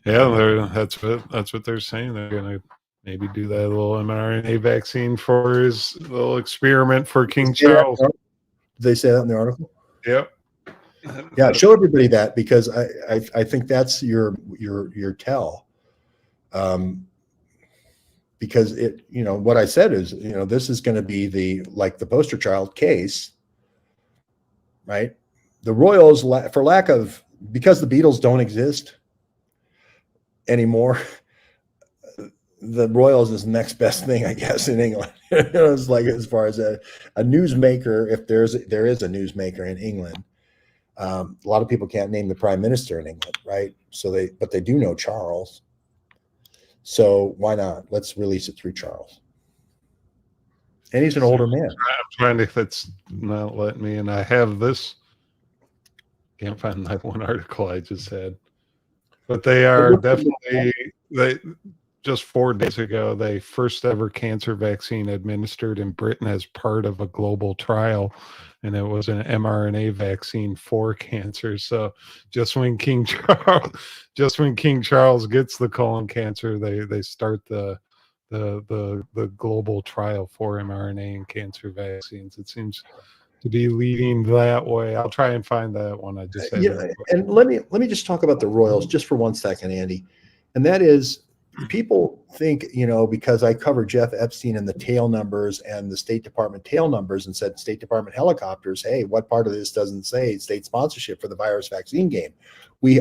Yeah, that's what they're saying. They're going to maybe do that little mRNA vaccine for his little experiment for King Charles. Did they say that in the article? Yep. Yeah, show everybody that, because I think that's your tell. Because what I said is, this is going to be the poster child case, right? The Royals, because the Beatles don't exist anymore, the Royals is the next best thing, I guess, in England. It's like, as far as a newsmaker, if there is a newsmaker in England, a lot of people can't name the prime minister in England, right? But they do know Charles. So why not? Let's release it through Charles. And he's an older man. I'm trying to, that's not letting me, and I have this. Can't find that one article I just had. But they are definitely, just 4 days ago, the first ever cancer vaccine administered in Britain as part of a global trial. And it was an mRNA vaccine for cancer. So just when King Charles gets the colon cancer, they start the global trial for mRNA and cancer vaccines. It seems to be leading that way. I'll try and find that one. I just had and let me just talk about the Royals just for 1 second, Andy. And that is, people think, because I covered Jeff Epstein and the tail numbers and the State Department tail numbers and said State Department helicopters, hey, what part of this doesn't say state sponsorship for the virus vaccine game?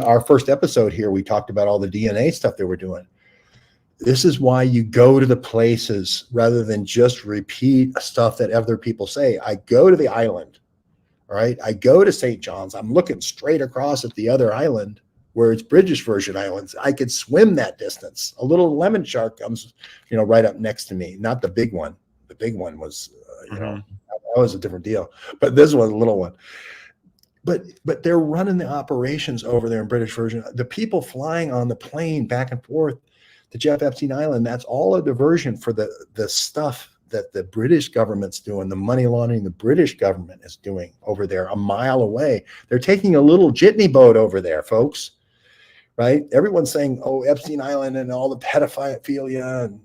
Our first episode here, we talked about all the DNA stuff they were doing. This is why you go to the places rather than just repeat stuff that other people say. I go to the island, all right? I go to St. John's. I'm looking straight across at the other island where it's British Virgin Islands. I could swim that distance. A little lemon shark comes, right up next to me. Not the big one. The big one was, that was a different deal. But this was a little one. But they're running the operations over there in British Virgin. The people flying on the plane back and forth to Jeff Epstein Island, that's all a diversion for the stuff that the British government's doing, the money laundering the British government is doing over there a mile away. They're taking a little jitney boat over there, folks. Right? Everyone's saying, oh, Epstein Island and all the pedophilia. And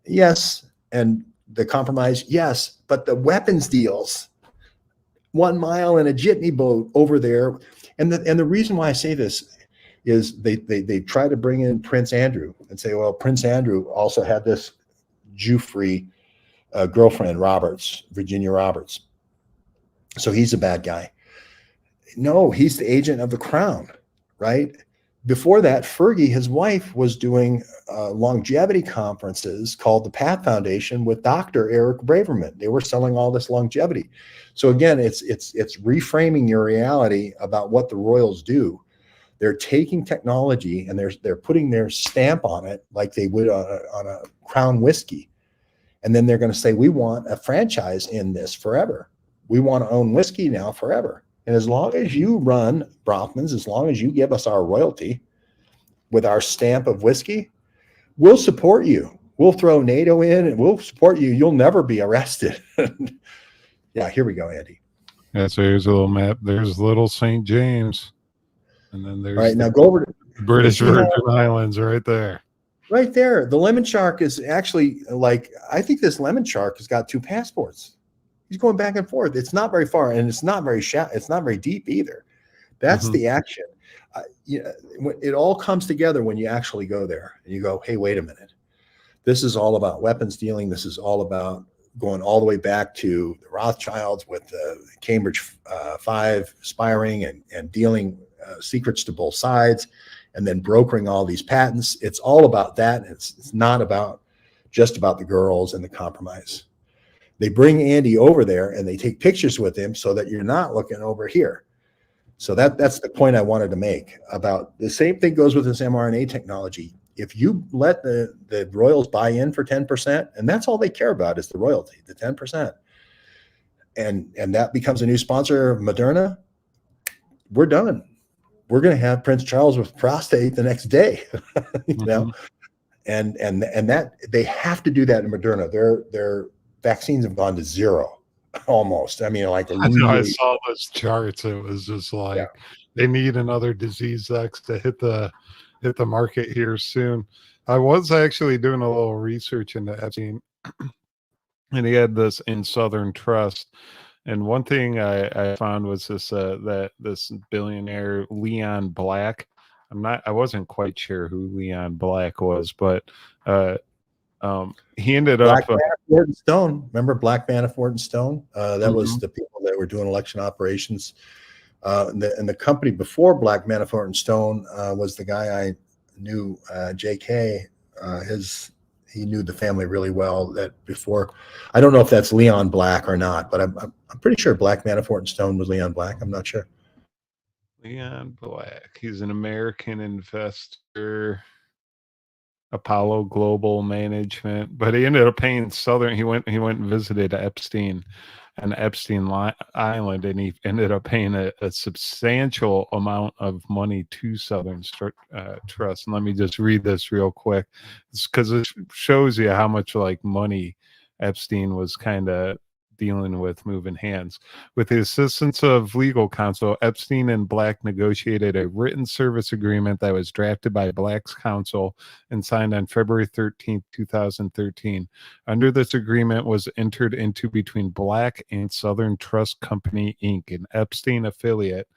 yes. And the compromise. Yes. But the weapons deals, 1 mile in a jitney boat over there. And the reason why I say this is they try to bring in Prince Andrew and say, well, Prince Andrew also had this Jew-free girlfriend, Virginia Roberts. So he's a bad guy. No, he's the agent of the crown, right? Before that, Fergie, his wife, was doing longevity conferences called the Path Foundation with Dr. Eric Braverman. They were selling all this longevity. So again, it's reframing your reality about what the Royals do. They're taking technology and they're putting their stamp on it like they would on a Crown whiskey. And then they're going to say, we want a franchise in this forever. We want to own whiskey now forever. And as long as you run Bronfman's, as long as you give us our royalty with our stamp of whiskey, we'll support you. We'll throw NATO in and we'll support you. You'll never be arrested. Yeah, here we go, Andy. Yeah, so here's a little map. There's Little St. James. And then there's all right, now go over to British Virgin Islands right there. Right there. The lemon shark is actually I think this lemon shark has got 2 passports. He's going back and forth. It's not very far, and it's not very shallow. It's not very deep either. That's the action. It all comes together when you actually go there and you go, hey, wait a minute. This is all about weapons dealing. This is all about going all the way back to the Rothschilds with the Cambridge Five aspiring and dealing secrets to both sides, and then brokering all these patents. It's all about that. It's not about just about the girls and the compromise. They bring Andy over there and they take pictures with him so that you're not looking over here. So that's the point I wanted to make about the same thing goes with this mRNA technology. If you let the royals buy in for 10%, and that's all they care about is the royalty, the 10%, and that becomes a new sponsor of Moderna, we're done. We're going to have Prince Charles with prostate the next day, you know, and that they have to do that in Moderna. Their vaccines have gone to zero almost. I mean, like I saw those charts. It was just like they need another disease X to hit the market here soon. I was actually doing a little research into Epstein, and he had this in Southern Trust. And one thing I found was this that this billionaire Leon Black. I wasn't quite sure who Leon Black was, but he ended Black up Manafort and Stone. Remember Black Manafort and Stone? That was the people that were doing election operations. And the company before Black Manafort and Stone was the guy I knew, J.K. He knew the family really well. That before, I don't know if that's Leon Black or not, but I'm pretty sure Black Manafort and Stone was Leon Black. I'm not sure. Leon Black. He's an American investor, Apollo Global Management, but he ended up paying Southern. He went and visited Epstein on Epstein Island, and he ended up paying a substantial amount of money to Southern Trust. And let me just read this real quick, because it shows you how much like money Epstein was kind of dealing with, moving hands. With the assistance of legal counsel, Epstein and Black negotiated a written service agreement that was drafted by Black's counsel and signed on February 13th, 2013. Under this agreement was entered into between Black and Southern Trust Company, Inc., an Epstein affiliate.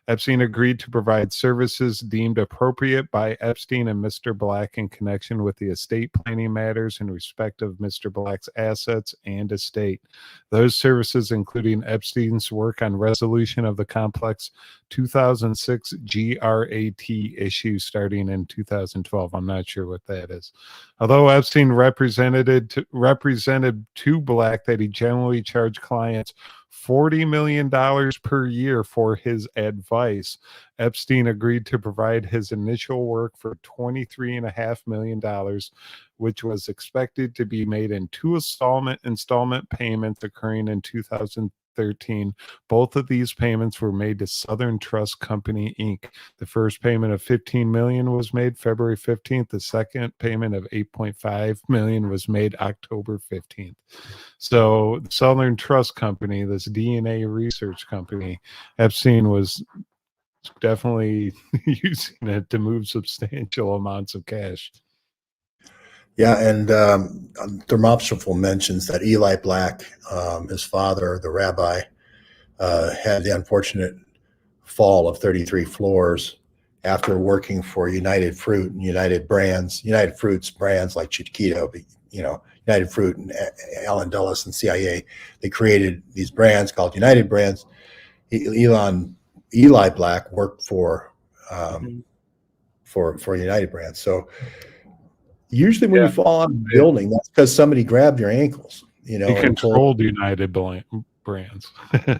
Epstein agreed to provide services deemed appropriate by Epstein and Mr. Black in connection with the estate planning matters in respect of Mr. Black's assets and estate. Those services including Epstein's work on resolution of the complex 2006 GRAT issue starting in 2012. I'm not sure what that is. Although Epstein represented to Black that he generally charged clients $40 million per year for his advice, Epstein agreed to provide his initial work for $23.5 million, which was expected to be made in two installment payments occurring in 2013. Both of these payments were made to Southern Trust Company, Inc. The first payment of $15 million was made February 15th. The second payment of $8.5 million was made October 15th. So Southern Trust Company, this DNA research company, Epstein was definitely using it to move substantial amounts of cash. Yeah, and Thermopsophle mentions that Eli Black, his father, the rabbi, had the unfortunate fall of 33 floors after working for United Fruit and United Fruit's brands like Chiquito, United Fruit and Alan Dulles and CIA. They created these brands called United Brands. Eli Black worked for United Brands. So usually when you fall out of a building, that's because somebody grabbed your ankles. He controlled United Brands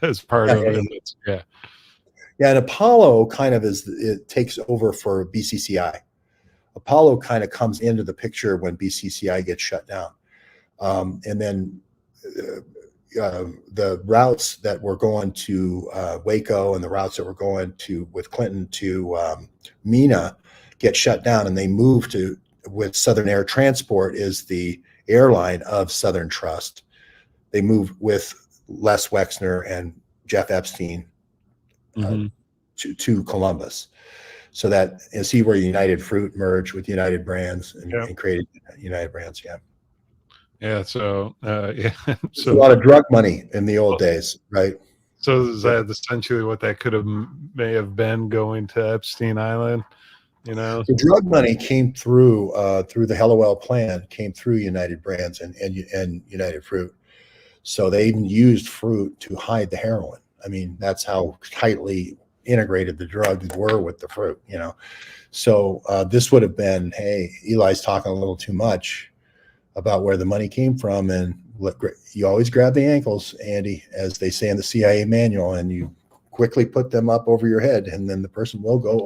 as part of it. Yeah, and Apollo kind of takes over for BCCI. Apollo kind of comes into the picture when BCCI gets shut down. And then the routes that were going to Waco and the routes that were going to with Clinton to MENA get shut down, and they move to with Southern Air Transport is the airline of Southern Trust. They move with Les Wexner and Jeff Epstein to Columbus. So that is where United Fruit merged with United Brands and created United Brands. Yeah. Yeah. So, so a lot of drug money in the old days, right? So is that essentially what that may have been going to Epstein Island? You know, the drug money came through through the Hellowell plan, came through United Brands and United Fruit. So they even used fruit to hide the heroin. I mean, that's how tightly integrated the drugs were with the fruit, you know. So this would have been, hey, Eli's talking a little too much about where the money came from, and you always grab the ankles, Andy, as they say in the CIA manual, and you quickly put them up over your head, and then the person will go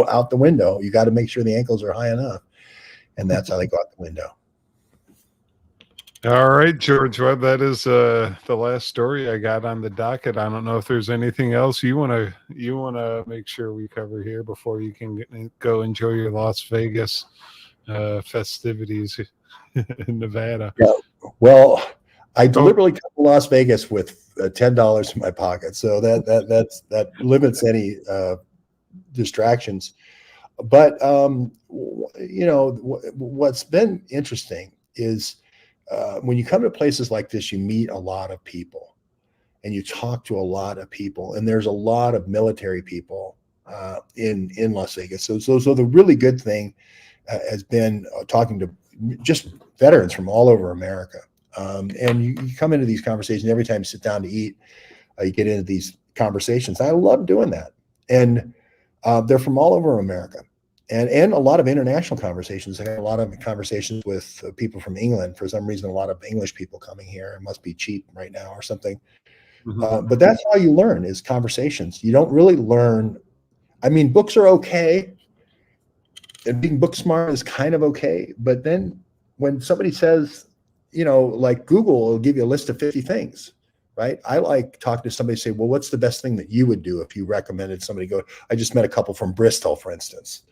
out the window. You got to make sure the ankles are high enough, and that's how they go out the window. All right, George Webb, that is the last story I got on the docket. I don't know if there's anything else you wanna make sure we cover here before you can go enjoy your Las Vegas festivities in Nevada. Yeah. Well, I deliberately come to Las Vegas with $10 in my pocket, so that limits any distractions. But you know, what's been interesting is when you come to places like this, you meet a lot of people, and you talk to a lot of people, and there's a lot of military people in Las Vegas. So the really good thing has been talking to just veterans from all over America. And you come into these conversations every time you sit down to eat. You get into these conversations. I love doing that, and they're from all over America, and a lot of international conversations. I had a lot of conversations with people from England. For some reason, a lot of English people coming here. It must be cheap right now or something. But that's how you learn, is conversations. You don't really learn. I mean, books are okay, and being book smart is kind of okay. But then when somebody says, you know, like Google will give you a list of 50 things, right? I like talking to somebody, say, well, what's the best thing that you would do if you recommended somebody go? I just met a couple from Bristol, for instance.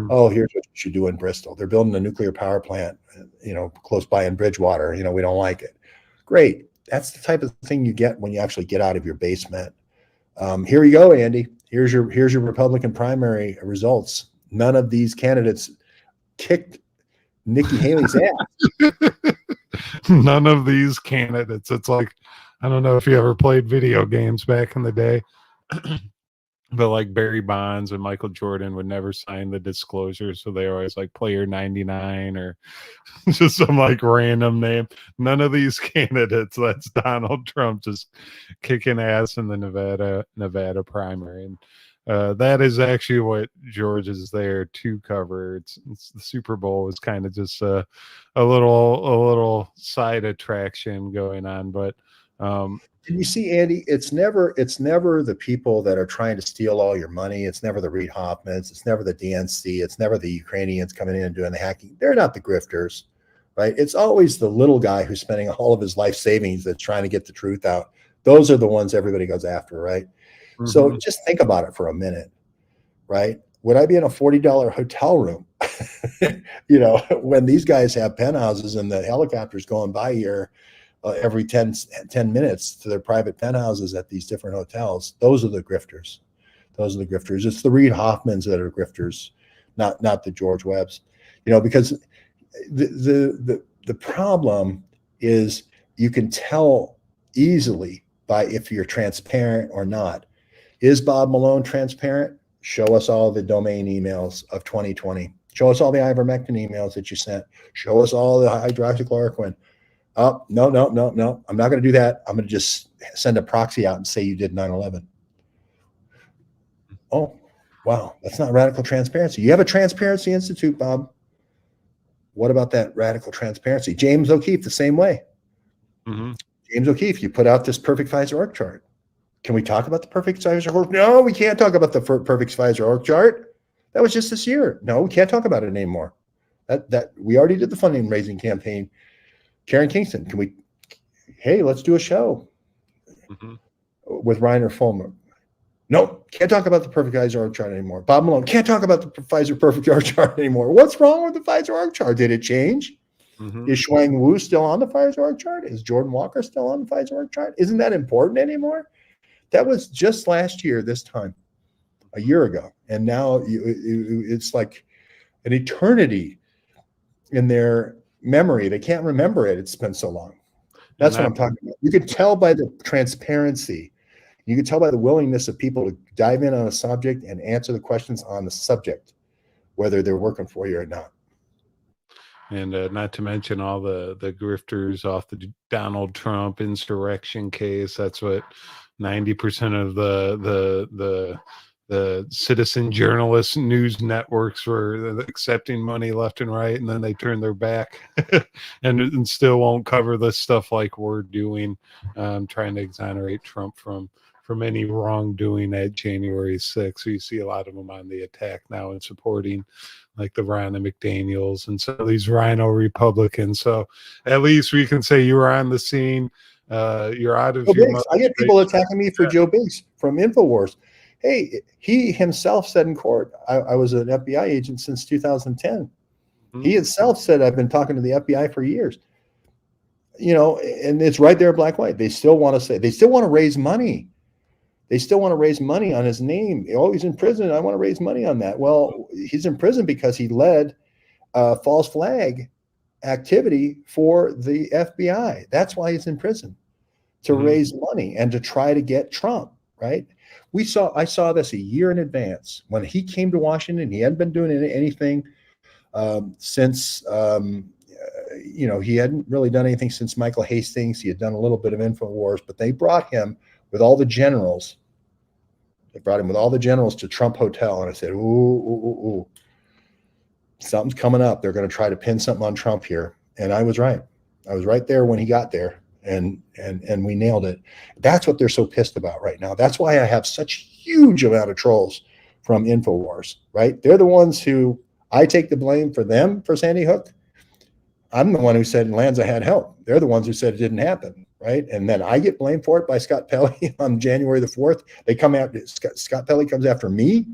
Oh, here's what you should do in Bristol. They're building a nuclear power plant, you know, close by in Bridgewater. You know, we don't like it. Great. That's the type of thing you get when you actually get out of your basement. Here you go, Andy. Here's your Republican primary results. None of these candidates kicked Nikki Haley's ass. None of these candidates. It's like, I don't know if you ever played video games back in the day, but like Barry Bonds and Michael Jordan would never sign the disclosure, so they always like player 99 or just some like random name. None of these candidates. That's Donald Trump just kicking ass in the Nevada primary, and that is actually what George is there to cover. It's the Super Bowl is kind of just a little side attraction going on, but and you see, Andy, it's never the people that are trying to steal all your money. It's never the Reid Hoffmans. It's never the DNC. It's never the Ukrainians coming in and doing the hacking. They're not the grifters, right? It's always the little guy who's spending all of his life savings that's trying to get the truth out. Those are the ones everybody goes after, right? So just think about it for a minute, right? Would I be in a $40 hotel room, you know, when these guys have penthouses and the helicopters going by here every 10 minutes to their private penthouses at these different hotels? Those are the grifters. Those are the grifters. It's the Reid Hoffmans that are grifters, not the George Webbs, you know, because the problem is you can tell easily by if you're transparent or not. Is Bob Malone transparent? Show us all the domain emails of 2020. Show us all the ivermectin emails that you sent. Show us all the hydroxychloroquine. Oh, no. I'm not going to do that. I'm going to just send a proxy out and say you did 9/11. Oh, wow. That's not radical transparency. You have a Transparency Institute, Bob. What about that radical transparency? James O'Keefe, the same way. James O'Keefe, you put out this perfect Pfizer org chart. Can we talk about the perfect Pfizer org? No, we can't talk about the perfect Pfizer org chart. That was just this year. No, we can't talk about it anymore. That we already did the funding raising campaign. Karen Kingston, hey, let's do a show with Reiner Fulmer. No, can't talk about the perfect Pfizer org chart anymore. Bob Malone, can't talk about the Pfizer perfect org chart anymore. What's wrong with the Pfizer org chart? Did it change? Is Shuang Wu still on the Pfizer org chart? Is Jordan Walker still on the Pfizer org chart? Isn't that important anymore? That was just last year, this time, a year ago. And now it's like an eternity in their memory. They can't remember it. It's been so long. That's what I'm talking about. You could tell by the transparency. You could tell by the willingness of people to dive in on a subject and answer the questions on the subject. whether they're working for you or not. And not to mention all the grifters off the Donald Trump insurrection case. That's what 90% of the citizen journalist news networks were accepting money left and right, and then they turned their back and still won't cover the stuff like we're doing, trying to exonerate Trump from any wrongdoing at January 6th. So you see a lot of them on the attack now and supporting like the Ronna McDaniels and some of these Rhino Republicans. So at least we can say you were on the scene. You're out of your I get people attacking me for Joe Biggs from InfoWars. Hey, he himself said in court, I was an FBI agent since 2010. He himself said, I've been talking to the FBI for years. You know, and it's right there, black, white. They still want to say, they still want to raise money. They still want to raise money on his name. Oh, he's in prison. I want to raise money on that. Well, he's in prison because he led false flag activity for the FBI. That's why he's in prison, to raise money and to try to get Trump, right? I saw this a year in advance. When he came to Washington, he hadn't been doing anything since, you know, he hadn't really done anything since Michael Hastings. He had done a little bit of InfoWars, but they brought him with all the generals. They brought him with all the generals to Trump Hotel. And I said, ooh, something's coming up. They're going to try to pin something on Trump here. And I was right. I was right there when he got there, and we nailed it. That's what they're so pissed about right now. That's why I have such huge amount of trolls from InfoWars, right? They're the ones who, I take the blame for them for Sandy Hook. I'm the one who said Lanza had help. They're the ones who said it didn't happen, right? And then I get blamed for it by Scott Pelley on January the 4th. They come after, Scott Pelley comes after me,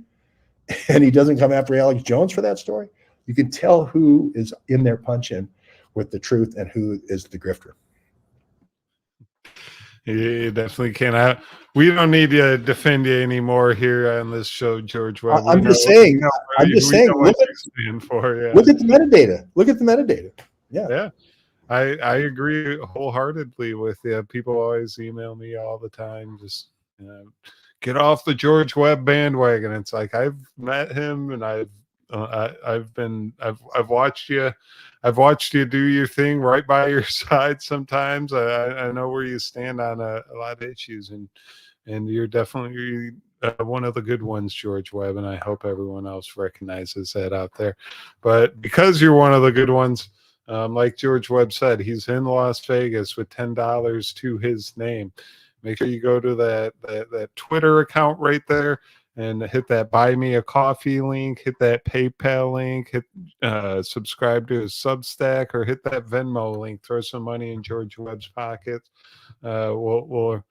and he doesn't come after Alex Jones for that story. You can tell who is in there punching with the truth and who is the grifter. You definitely can. We don't need to defend you anymore here on this show, George Webb. I'm just saying. I'm just saying. Look at the metadata. Look at the metadata. Yeah. I agree wholeheartedly with you. People always email me all the time, just get off the George Webb bandwagon. It's like, I've met him, and I've watched you. I've watched you do your thing right by your side sometimes. I know where you stand on a lot of issues, and you're definitely one of the good ones, George Webb, and I hope everyone else recognizes that out there. But because you're one of the good ones, like George Webb said, he's in Las Vegas with $10 to his name. Make sure you go to that Twitter account right there and hit that buy me a coffee link, hit that PayPal link, hit subscribe to his Substack, or hit that Venmo link. Throw some money in George Webb's pockets. We'll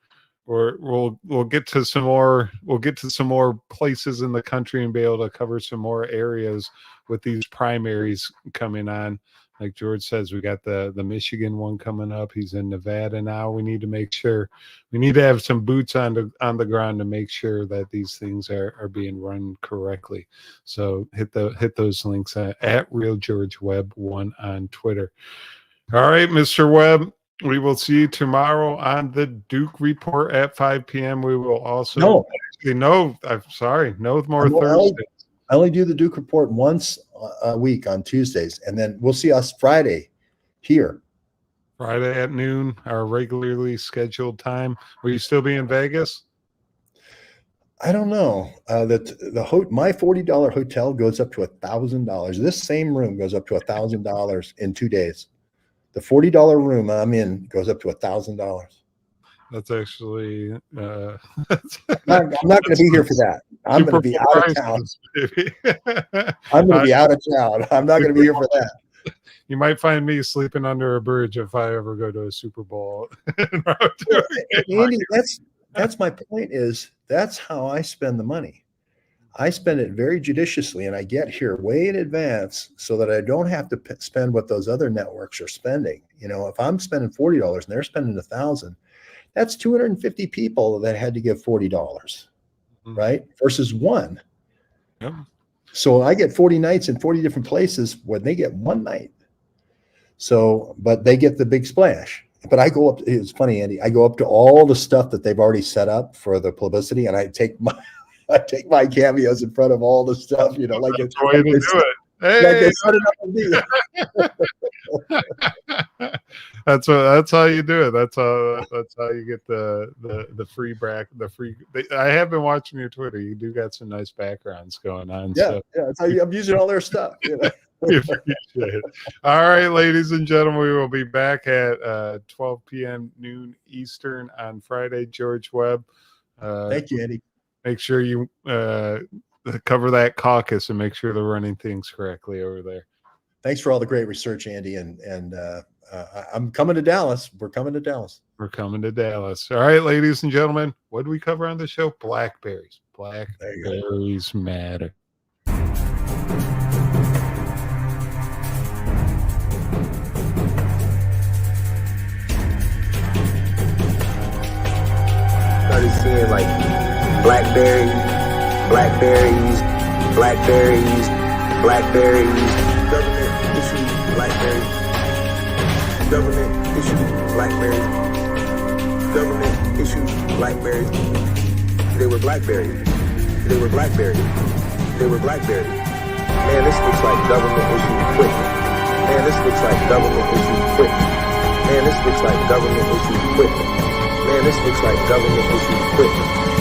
get to some more. We'll get to some more places in the country and be able to cover some more areas with these primaries coming on. Like George says, we got the Michigan one coming up. He's in Nevada now. We need to make sure, we need to have some boots on the ground to make sure that these things are being run correctly. So hit those links at Real George Webb 1 on Twitter. All right, Mr. Webb, we will see you tomorrow on the Duke Report at 5 p.m. We will also no more Thursdays. I only do the Duke Report once a week on Tuesdays, and then we'll see us Friday here. Friday at noon, our regularly scheduled time. Will you still be in Vegas? I don't know. My $40 hotel goes up to $1,000. This same room goes up to $1,000 in 2 days. The $40 room I'm in goes up to $1,000. That's actually. I'm not going to be here for that. I'm going to be out of town. I'm going to be out of town. I'm not going to be here for that. You might find me sleeping under a bridge if I ever go to a Super Bowl. Andy, that's my point. Is that's how I spend the money. I spend it very judiciously, and I get here way in advance so that I don't have to spend what those other networks are spending. You know, if I'm spending $40 and they're spending $1,000. That's 250 people that had to give $40, right? Versus one. Yep. So I get 40 nights in 40 different places when they get one night. So, but they get the big splash. But I go up, it's funny, Andy, I go up to all the stuff that they've already set up for the publicity, and I take I take my cameos in front of all the stuff, you know, like That's the way to do it. Hey, like they set it up for me. that's how you do it. That's how you get the free I have been watching your Twitter. You do got some nice backgrounds going on. Yeah, so. yeah. That's how I'm using all their stuff. You know? We appreciate it. All right, ladies and gentlemen, we will be back at 12 p.m. noon Eastern on Friday. George Webb. Thank you, Andy. Make sure you cover that caucus and make sure they're running things correctly over there. Thanks for all the great research, Andy. And I'm coming to Dallas. We're coming to Dallas. We're coming to Dallas. All right, ladies and gentlemen, what do we cover on the show? Blackberries. Blackberries matter. Started seeing like Blackberries, Blackberries, government issued Blackberries, government issued Blackberries, government issued Blackberries. They were Blackberries. They were Blackberries. They were Blackberries. Man, this looks like government issued equipment. Man, this looks like government issued equipment. Man, this looks like government issued equipment. Man, this looks like government issued equipment.